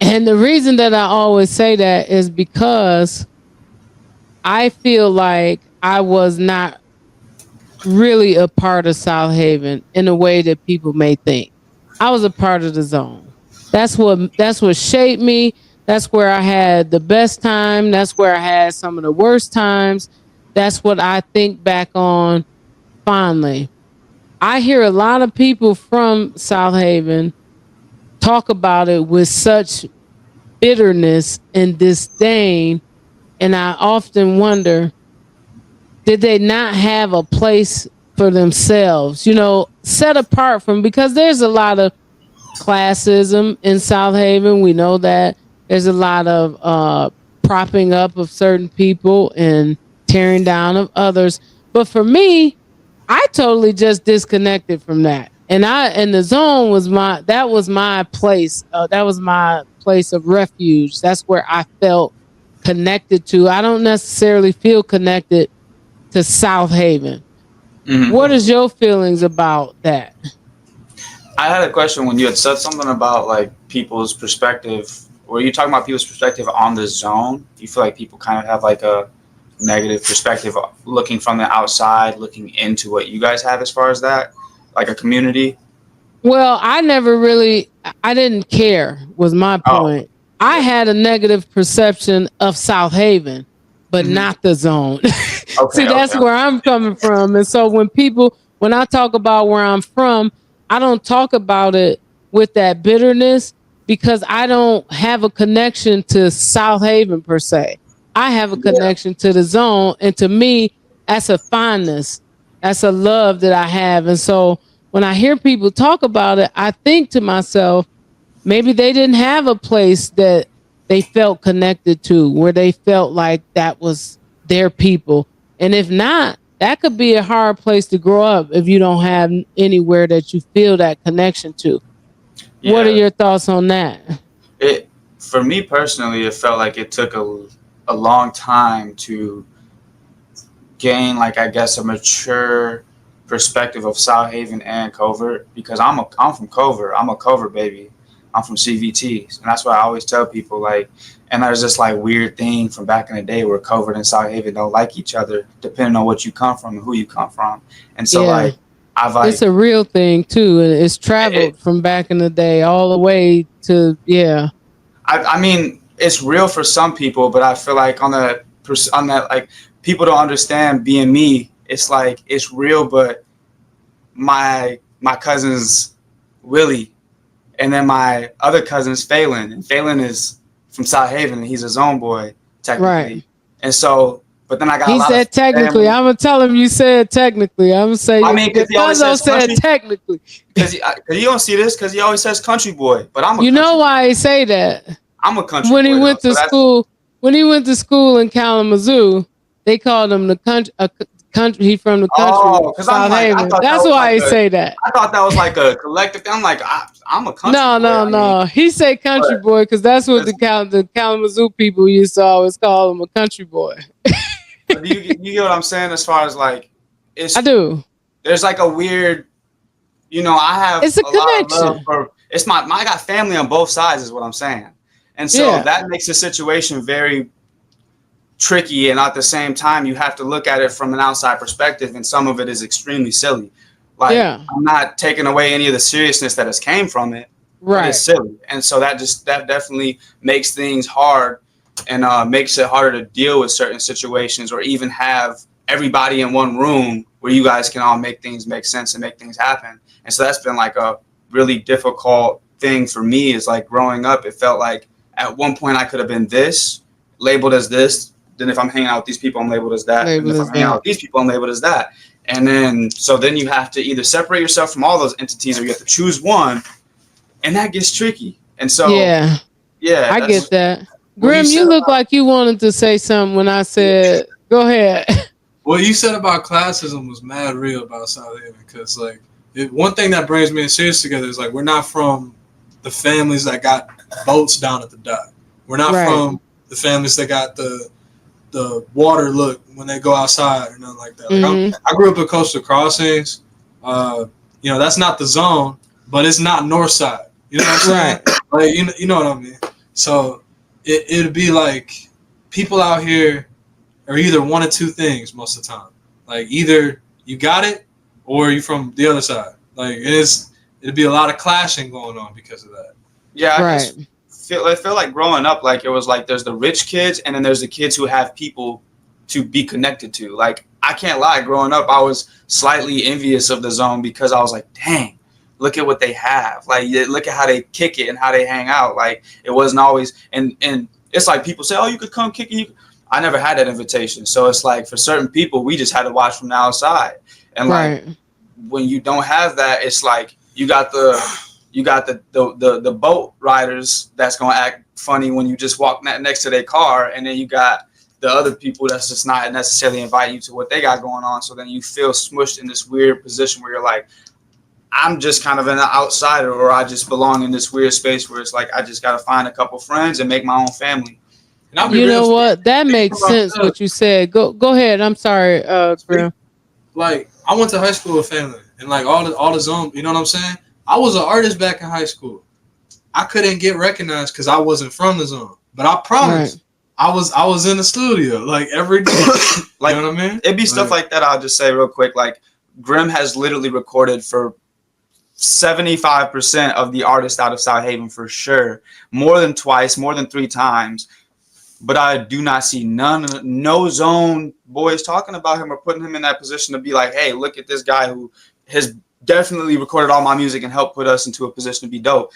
And the reason that I always say that is because I feel like I was not really a part of South Haven in a way that people may think. I was a part of the zone. That's what shaped me. That's where I had the best time. That's where I had some of the worst times. That's what I think back on fondly. I hear a lot of people from South Haven talk about it with such bitterness and disdain. And I often wonder, did they not have a place for themselves, set apart from, because there's a lot of classism in South Haven. We know that there's a lot of propping up of certain people and tearing down of others. But for me, I totally just disconnected from that. And the zone was my place. That was my place of refuge. That's where I felt connected to. I don't necessarily feel connected to South Haven. What is your feelings about that? I had a question when you had said something about like people's perspective. Were you talking about people's perspective on the zone? You feel like people kind of have like a negative perspective looking from the outside, looking into what you guys have as far as that, like a community? Well, I didn't care was my point. I had a negative perception of South Haven, but not the zone. See, that's where I'm coming from. And so when I talk about where I'm from, I don't talk about it with that bitterness because I don't have a connection to South Haven per se. I have a connection to the zone. And to me, that's a fondness. That's a love that I have. And so when I hear people talk about it, I think to myself, maybe they didn't have a place that they felt connected to, where they felt like that was their people. And if not, that could be a hard place to grow up if you don't have anywhere that you feel that connection to. Yeah. What are your thoughts on that? For me personally, it felt like it took a long time to gain, like, I guess, a mature perspective of South Haven and Covert, because I'm from Covert. I'm a Covert baby. I'm from CVT, and that's why I always tell people, like, and there's this like weird thing from back in the day where Covert and South Haven don't like each other depending on what you come from and who you come from. And so like it's a real thing too, and it's traveled from back in the day all the way to I mean, it's real for some people, but I feel like on that like, people don't understand being me. It's like it's real, but my cousin's Willie, and then my other cousin's Phelan, and Phelan is from South Haven, and he's a zone boy technically. Right. And so, but then I got. He said technically. I'm gonna tell him you said technically. I'm gonna say. I mean, because he always says said technically. Because you don't see this, because he always says country boy, but I'm a. You know why he say that? I'm a country when boy. He went to school. When he went to school in Kalamazoo, they called him the country. He from the country. Oh, because I'm like, that's why he say that. I thought that was like a collective thing. I'm like, I'm a country boy. No. He say country boy because that's what the Kalamazoo people used to always call him, a country boy. you get what I'm saying? As far as like, I do. There's like a weird, I have. It's a connection. Lot of love I got family on both sides, is what I'm saying, and so that makes the situation very tricky, and at the same time you have to look at it from an outside perspective, and some of it is extremely silly. Like, I'm not taking away any of the seriousness that has came from it. Right. It's silly. And so that definitely makes things hard, and makes it harder to deal with certain situations, or even have everybody in one room where you guys can all make things make sense and make things happen. And so that's been like a really difficult thing for me, is like growing up, it felt like at one point I could have been labeled as this. Then if I'm hanging out with these people, I'm labeled as that. And if I'm hanging out with these people, I'm labeled as that. And then you have to either separate yourself from all those entities, or you have to choose one, and that gets tricky. And so I get that. Grim, you look like you wanted to say something when I said, go ahead. What you said about classism was mad real about South Haven, because like one thing that brings me and Serious together is like, we're not from the families that got boats down at the dock. We're not from the families that got the water look when they go outside or nothing like that. Like I grew up at Coastal Crossings. That's not the zone, but it's not north side. You know what I'm saying? Like, you know what I mean? So it'd be like people out here are either one of two things most of the time. Like, either you got it or you from the other side. Like, it'd be a lot of clashing going on because of that. Yeah, I feel like growing up, like, it was like there's the rich kids, and then there's the kids who have people to be connected to. Like, I can't lie, growing up, I was slightly envious of the zone, because I was like, dang, look at what they have. Like, look at how they kick it and how they hang out. Like, it wasn't always, and it's like people say, oh, you could come kick it. I never had that invitation. So it's like, for certain people, we just had to watch from the outside. And like, when you don't have that, it's like you got You got the boat riders that's gonna act funny when you just walk next to their car, and then you got the other people that's just not necessarily inviting you to what they got going on. So then you feel smushed in this weird position where you're like, I'm just kind of an outsider, or I just belong in this weird space where it's like I just gotta find a couple friends and make my own family. And You know what? That makes sense what you said. Go ahead. I'm sorry, Grim. Like, I went to high school with family, and like all the zone, you know what I'm saying? I was an artist back in high school. I couldn't get recognized because I wasn't from the zone. But I promise, I was in the studio like every day. Like, you know what I mean? It'd be stuff like that. I'll just say real quick, like Grim has literally recorded for 75% of the artists out of South Haven for sure, more than twice, more than 3 times. But I do not see no zone boys talking about him or putting him in that position to be like, hey, look at this guy who has definitely recorded all my music and helped put us into a position to be dope.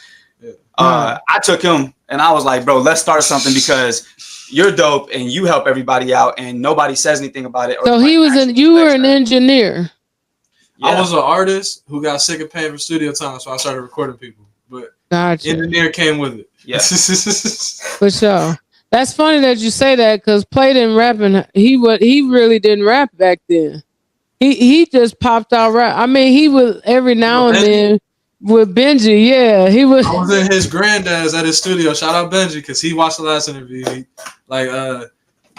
I took him and I was like, bro, let's start something because you're dope and you help everybody out and nobody says anything about it. So you were an engineer. Yeah. I was an artist who got sick of paying for studio time, so I started recording people. But engineer came with it. Yeah. For sure. That's funny that you say that because Play didn't rap and he really didn't rap back then. He just popped out rap. I mean, he was every now and then with Benji. Yeah, he was. I was in his granddad's at his studio. Shout out Benji because he watched the last interview.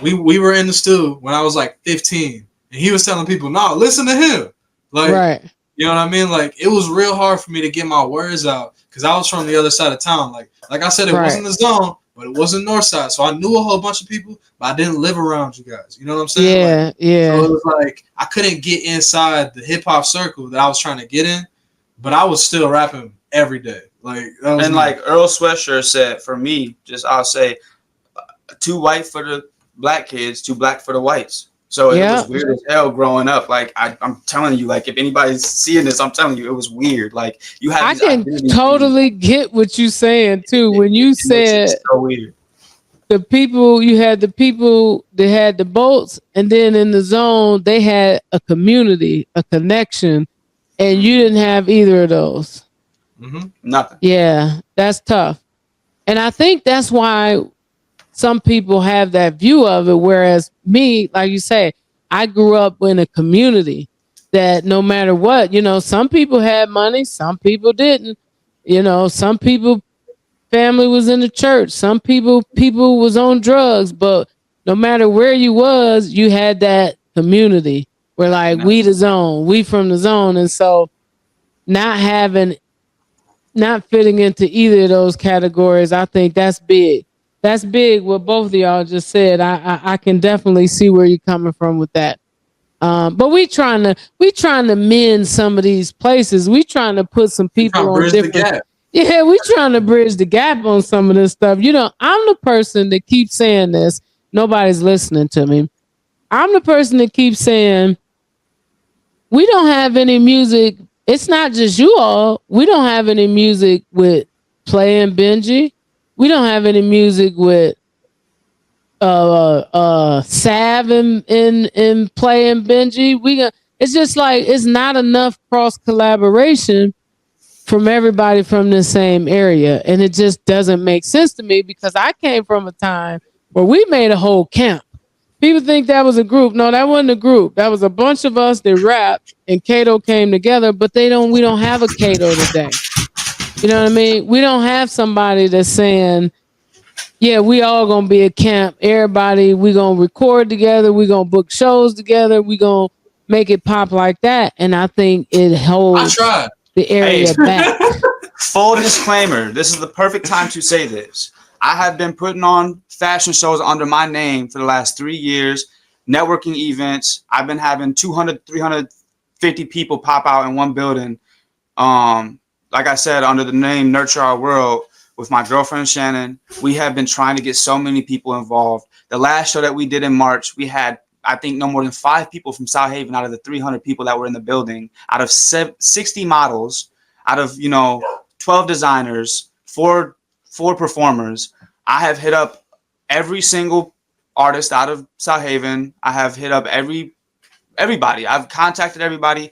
We were in the studio when I was like 15, and he was telling people, "No, listen to him." Like, right. You know what I mean? Like, it was real hard for me to get my words out because I was from the other side of town. Like I said, it wasn't the zone. But it wasn't north side, so I knew a whole bunch of people, but I didn't live around you guys. You know what I'm saying? Yeah, yeah. So it was like I couldn't get inside the hip hop circle that I was trying to get in, but I was still rapping every day. Like Earl Sweatshirt said, for me, I'll say, too white for the black kids, too black for the whites. So it was weird as hell growing up. Like I'm telling you, like if anybody's seeing this, I'm telling you, it was weird. Like you had. I can totally get what you're saying too. When you said so weird. You had the people that had the boats, and then in the zone they had a community, a connection, and you didn't have either of those. Mm-hmm. Nothing. Yeah, that's tough, and I think that's why some people have that view of it, whereas me, like you say, I grew up in a community that no matter what, some people had money, some people didn't. Some people family was in the church, some people was on drugs, but no matter where you was, you had that community where like we the zone, we from the zone, and so not fitting into either of those categories, I think that's big. That's big what both of y'all just said. I can definitely see where you're coming from with that. But we trying to mend some of these places. We trying to put some people on different. Yeah, we trying to bridge the gap on some of this stuff. I'm the person that keeps saying this. Nobody's listening to me. I'm the person that keeps saying we don't have any music. It's not just you all. We don't have any music with Play and Benji. We don't have any music with Sav and Play and Benji. It's just like it's not enough cross collaboration from everybody from the same area, and it just doesn't make sense to me because I came from a time where we made a whole camp. People think that was a group. No, that wasn't a group. That was a bunch of us that rapped, and Kato came together. But we don't have a Kato today. You know what I mean? We don't have somebody that's saying, yeah, we all going to be a camp. Everybody, we going to record together. We going to book shows together. We going to make it pop like that. And I think it holds the area back. Full disclaimer. This is the perfect time to say this. I have been putting on fashion shows under my name for the last 3 years, networking events. I've been having 200, 350 people pop out in one building. Like I said, under the name Nurture Our World with my girlfriend, Shannon, we have been trying to get so many people involved. The last show that we did in March, we had, I think, no more than 5 people from South Haven out of the 300 people that were in the building, out of 60 models, out of, 12 designers, four performers. I have hit up every single artist out of South Haven. I have hit up everybody. I've contacted everybody.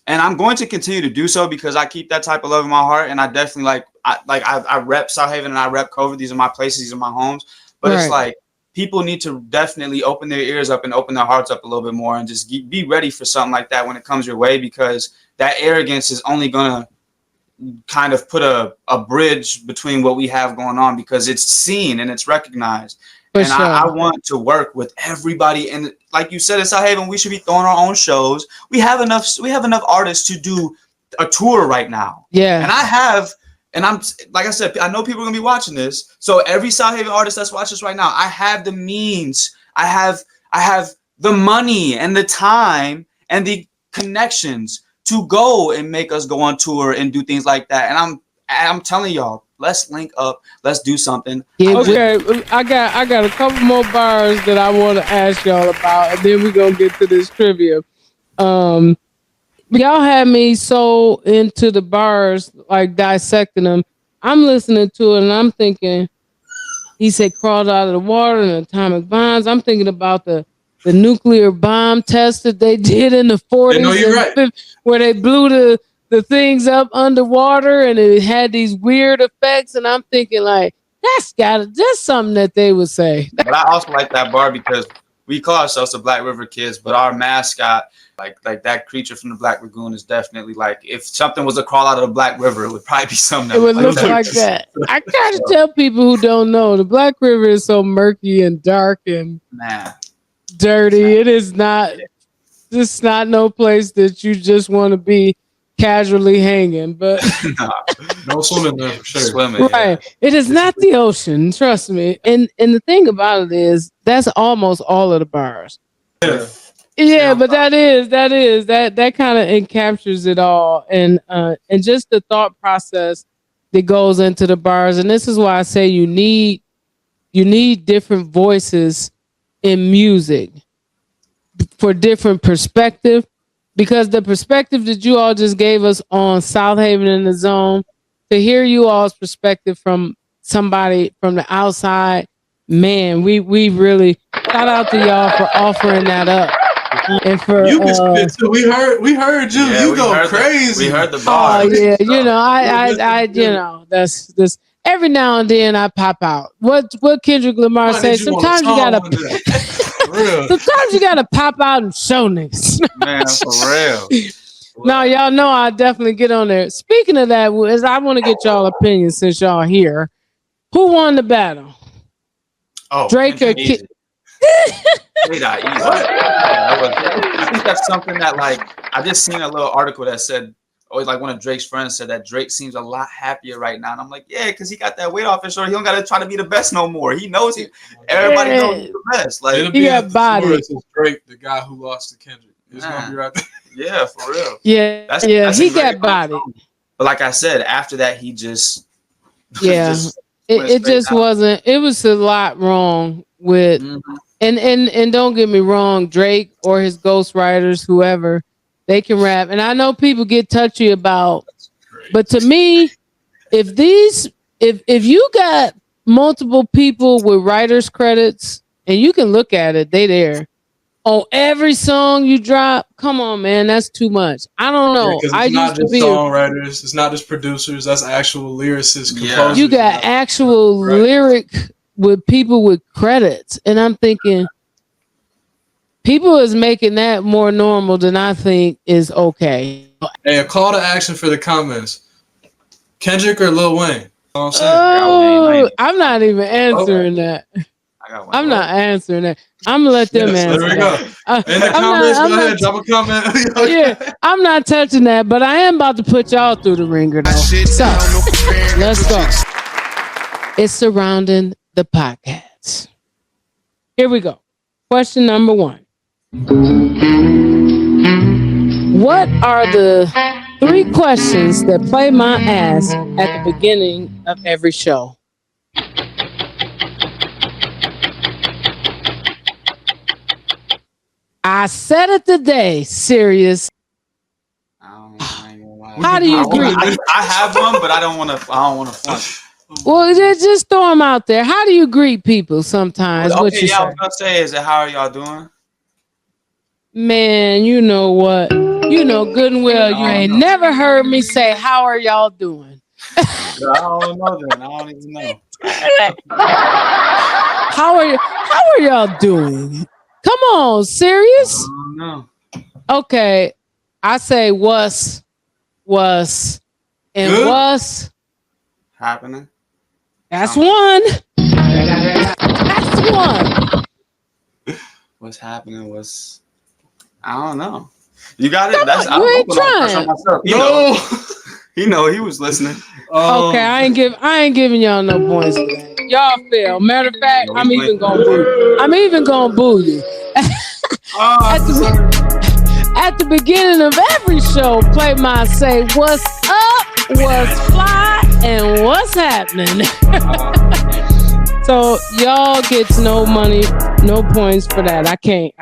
and I'm going to continue to do so because I keep that type of love in my heart, and I definitely I rep South Haven and I rep Covert. These are my places, these are my homes. But it's like people need to definitely open their ears up and open their hearts up a little bit more, and just be ready for something like that when it comes your way, because that arrogance is only gonna kind of put a bridge between what we have going on, because it's seen and it's recognized. And I want to work with everybody. And like you said, in South Haven, we should be throwing our own shows. We have enough artists to do a tour right now. Yeah. And I'm like I said, I know people are gonna be watching this. So every South Haven artist that's watching this right now, I have the means, I have the money and the time and the connections to go and make us go on tour and do things like that. And I'm telling y'all, let's link up, let's do something. Yeah, okay, I got a couple more bars that I want to ask y'all about, and then we're gonna get to this trivia. Y'all had me so into the bars, like dissecting them. I'm listening to it and I'm thinking, he said crawled out of the water and atomic bombs. I'm thinking about the nuclear bomb test that they did in the 40s, no, you're right. 50s, where they blew the things up underwater and it had these weird effects. And I'm thinking like, that's something that they would say. But I also like that bar because we call ourselves the Black River Kids, but our mascot, like that creature from the Black Lagoon, is definitely like, if something was to crawl out of the Black River, it would probably be something that it would look like that. I gotta tell people who don't know, the Black River is so murky and dark and dirty. It is not just not no place that you just want to be casually hanging. But no swimming there for sure. Swimming, right. Yeah. It is not the ocean, trust me. And the thing about it is that's almost all of the bars. Yeah, but that kind of encaptures it all, and just the thought process that goes into the bars. And this is why I say you need different voices in music for different perspective, because the perspective that you all just gave us on South Haven in the Zone, to hear you all's perspective from somebody from the outside, man, we really shout out to y'all for offering that up. And for you can spit too. We heard you. Yeah, you go crazy. We heard the bar. Oh yeah, you know, I you know, that's this. Every now and then I pop out. What Kendrick Lamar says. Sometimes you gotta pop out and show niggas. Man, for real. No, y'all know I definitely get on there. Speaking of that, is I want to get y'all opinions since y'all here. Who won the battle? Oh, Drake or Kid? I think that's something that, like, I just seen a little article that said, like one of Drake's friends said that Drake seems a lot happier right now, and I'm like, yeah, because he got that weight off his shoulder. He don't got to try to be the best no more. He knows everybody knows he's the best. Like, it'll be got body. Drake, the guy who lost to Kendrick, it's gonna be right there. Yeah, for real. Yeah, that's he got body. But like I said, after that, he just it just wasn't. It was a lot wrong with. Mm-hmm. And don't get me wrong, Drake or his ghostwriters, whoever, they can rap. And I know people get touchy about, but to me, if you got multiple people with writers credits and you can look at it, they there on every song you drop. Come on, man, that's too much. I don't know. Yeah, it's not just songwriters, it's not just producers. That's actual lyricists, composers. You got actual lyric with people with credits, and I'm thinking people is making that more normal than I think is okay. Hey, a call to action for the comments: Kendrick or Lil Wayne? You know what I'm saying? Oh, I'm not even answering that. I'm not answering that. I'm gonna let them answer. There we go. In the comments, go ahead, drop a comment. Yeah, I'm not touching that, but I am about to put y'all through the ringer though. So let's go. It's surrounding the podcast. Here we go. Question number 1. What are the 3 questions that play my ass at the beginning of every show? I said it today, serious. How do you agree? I have one, but I don't want to front. Well, just throw them out there. How do you greet people sometimes? Well, okay, I was gonna say, is it how are y'all doing? Man, you know what? You know good and well you ain't never heard me say, "How are y'all doing?" I don't know then. I don't even know. How are y'all doing? Come on, serious? I don't know. Okay, I say what's and Good? what's. Happening? That's one. That's one. What's happening? I don't know. You got it. Come That's on, I you was ain't open on trying. myself. No. He know he was listening. Okay, I ain't giving y'all no points for that. Y'all fail. Matter of fact, I'm even gonna boo you. I'm even gonna boo you. At the beginning of every show, Play My say, "What's up? What's fly? And what's happening?" So y'all gets no money, no points for that. I can't.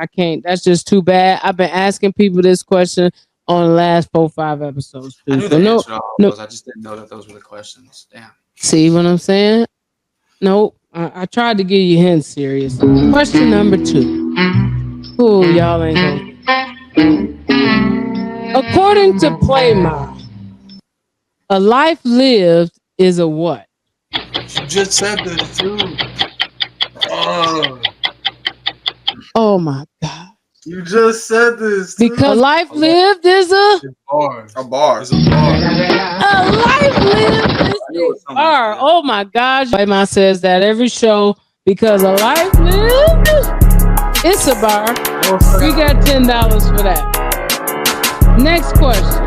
That's just too bad. I've been asking people this question on the last 4-5 episodes too. I knew the answer to all those. I just didn't know that those were the questions. Damn. See what I'm saying? Nope. I tried to give you hints, serious. Question number 2. Ooh, y'all ain't going. According to Playma, a life lived is a what? You just said this too. Oh my God. You just said this too. Because a life lived is a Bar. A bar. It's a bar. A life lived is a bar. Oh my gosh. Playma says that every show because a life lived, it's a bar. We got $10 for that. Next question.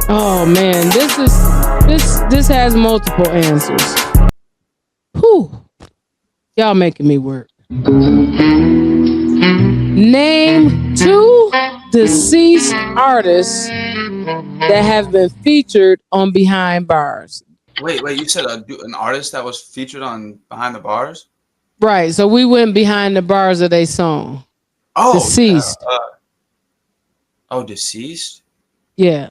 Oh man, this has multiple answers. Whew. Y'all making me work. Name 2 deceased artists that have been featured on Behind Bars. Wait. You said an artist that was featured on Behind the Bars? Right. So we went behind the bars of their song. Oh, Deceased. Yeah. Deceased? Yeah.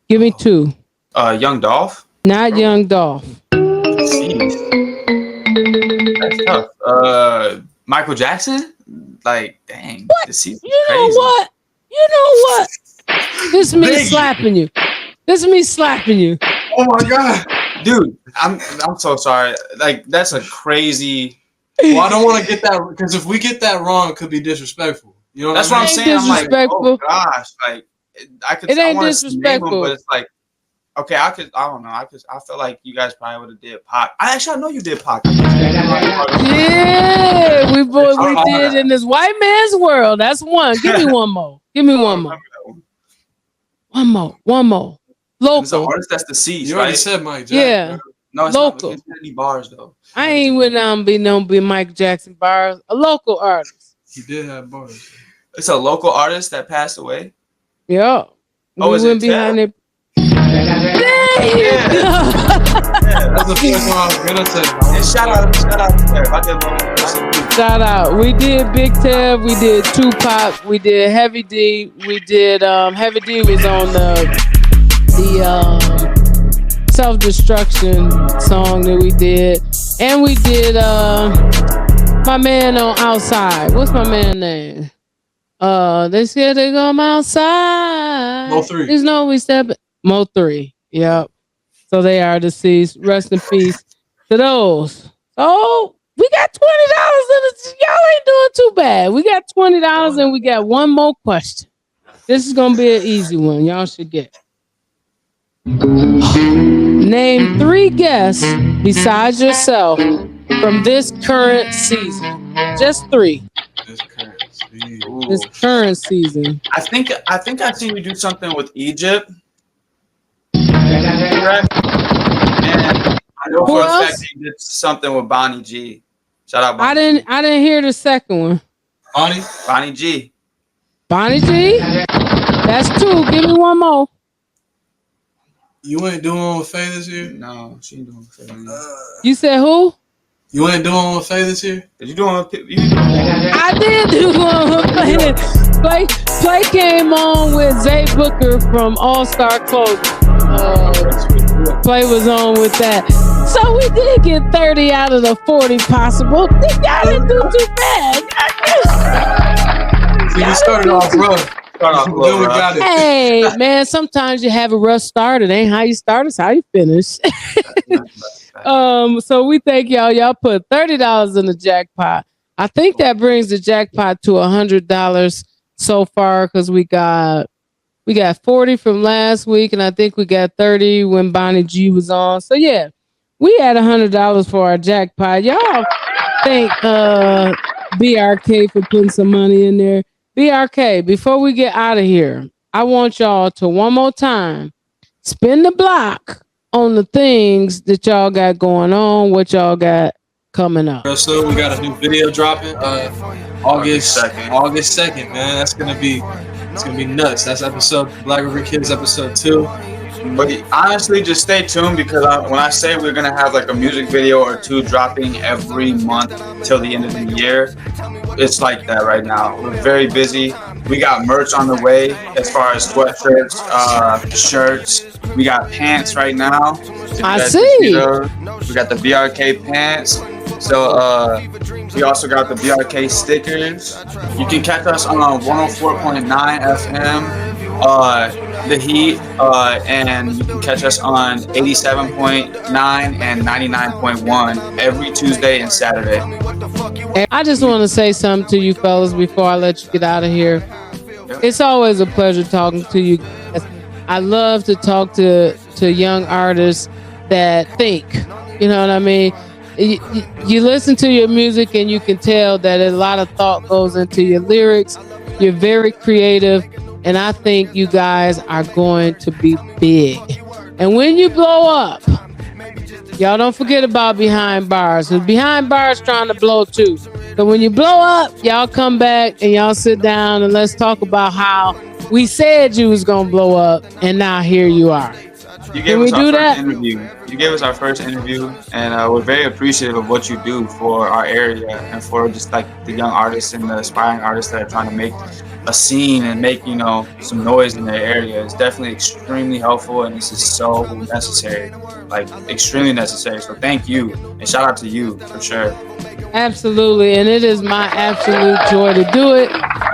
Give me 2. Young Dolph? Not Young Dolph. Deceased. That's tough. Michael Jackson? Like, dang. What? Deceased. You know crazy. what? This me slapping you. Oh my God. Dude, I'm so sorry. Like, that's a crazy. Well, I don't want to get that because if we get that wrong, it could be disrespectful. You know That's what what I'm Ain't saying. I'm like, disrespectful. oh gosh, like It ain't I want to name disrespectful. them, but it's like, okay, I don't know. I feel like you guys probably would have did Pac. I know you did Pac. Yeah, we did in this white man's world. That's one. Give me one more. One more. It's an Local. artist that's deceased, You already right? said Mike Jack. Yeah. No, it's Local. not. We can't any bars though. I ain't with be Mike Jackson bars. A local artist. He did have bars. It's a local artist that passed away. Yeah. Oh, is it behind Ted? it. There you go. That's the first one I was gonna say. And shout out to Ted. I did one. Shout out. We did Big Tev, we did Tupac, we did Heavy D, we did Heavy D was on the self-destruction song that we did. And we did my man on Outside. What's my man name? They scared to come outside. Mo 3. There's no we step Mo 3. Yep. So they are deceased. Rest in peace to those. Oh, we got $20 y'all ain't doing too bad. We got $20 and we got one more question. This is gonna be an easy one. Y'all should get. Name 3 guests besides yourself from this current season. Just 3. This current season. I think I've seen you do something with Egypt. Correct? And I know for a fact you did something with Bonnie G. Shout out Bonnie. I didn't hear the second one. Bonnie G. Bonnie G? That's 2. Give me one more. You ain't doing one with Faye this year? No, she ain't doing Faye. You said who? You ain't doing one with Faye this year? Did you doing one? I did do one with Play. Play came on with Zay Booker from All Star Clothing. Play was on with that. So we did get 30 out of the 40 possible. Y'all didn't do too bad. So you started off rough. Start off a little Then we rough. got it. Hey, man, sometimes you have a rough start. It ain't how you start, it's how you finish. So we thank y'all. Y'all put $30 in the jackpot. I think that brings the jackpot to $100 so far because we got 40 from last week, and I think we got 30 when Bonnie G was on. So yeah, we had $100 for our jackpot. Y'all thank BRK for putting some money in there. BRK, before we get out of here, I want y'all to one more time spin the block on the things that y'all got going on, what y'all got coming up. So we got a new video dropping August 2nd. August 2nd, man. It's gonna be nuts. That's episode Black Returns episode 2. But honestly, just stay tuned because when I say we're gonna have like a music video or 2 dropping every month till the end of the year, it's like that right now. We're very busy. We got merch on the way as far as sweatshirts, shirts. We got pants right now. I see. We got the BRK pants. So we also got the BRK stickers. You can catch us on 104.9 FM. The Heat, and you can catch us on 87.9 and 99.1 every Tuesday and Saturday. I just want to say something to you fellas before I let you get out of here. It's always a pleasure talking to you guys. I love to talk to young artists that think, you know what I mean? You listen to your music and you can tell that a lot of thought goes into your lyrics. You're very creative. And I think you guys are going to be big. And when you blow up, y'all don't forget about Behind Bars. Because Behind Bars trying to blow too. So when you blow up, y'all come back and y'all sit down and let's talk about how we said you was going to blow up. And now here you are. You gave us our first interview. You gave us our first interview, and we're very appreciative of what you do for our area and for just like the young artists and the aspiring artists that are trying to make a scene and make, you know, some noise in their area. It's definitely extremely helpful, and this is so necessary, like extremely necessary. So thank you, and shout out to you for sure. Absolutely, and it is my absolute joy to do it.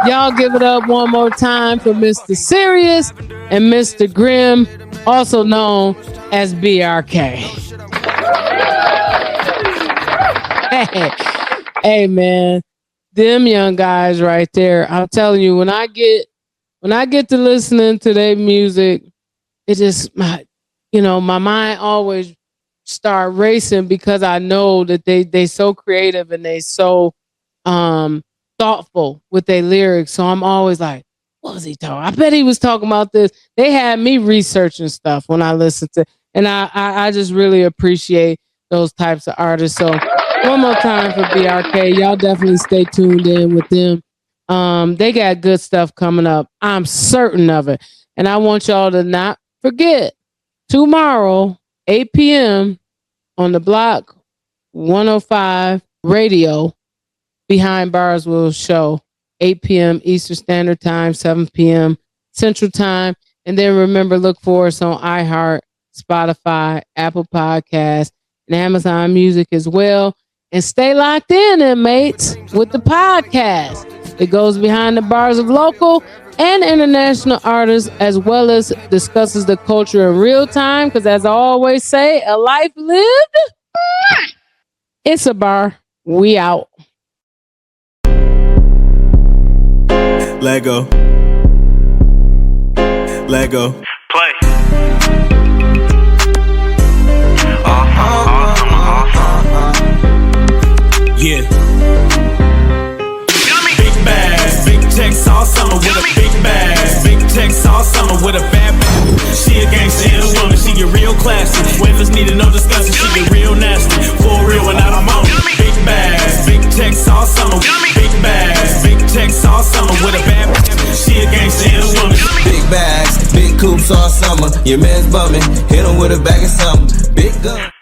Y'all give it up one more time for Mr. Serious and Mr. Grimm, also known as BRK. Hey man, them young guys right there. I'm telling you, when I get to listening to their music, it just my mind always start racing because I know that they so creative and they so thoughtful with their lyrics. So I'm always like, what was he talking? I bet he was talking about this. They had me researching stuff when I listened to, and I just really appreciate those types of artists. So one more time for BRK, y'all definitely stay tuned in with them. They got good stuff coming up. I'm certain of it. And I want y'all to not forget tomorrow, 8 p.m. on the Block 105 radio, Behind Bars will show 8 p.m. Eastern Standard Time, 7 p.m. Central Time. And then remember, look for us on iHeart, Spotify, Apple Podcasts, and Amazon Music as well. And stay locked in, mates, with the podcast. It goes behind the bars of local and international artists, as well as discusses the culture in real time. Because as I always say, a life lived, it's a bar. We out. Lego. Lego. Play. Yeah. Big bags, big checks all summer with a big bag. Big checks all summer with a bad bag. She a gangster and a woman, she get real classy. Waivers needed no discussion, she get real nasty. For real when I'm on it. Big bags, big checks all summer. Big bags, big checks all summer with a bad bag. She a gangster and a woman. Big bags, big coops all summer. Your man's bumming, hit him with a bag of something. Big gun.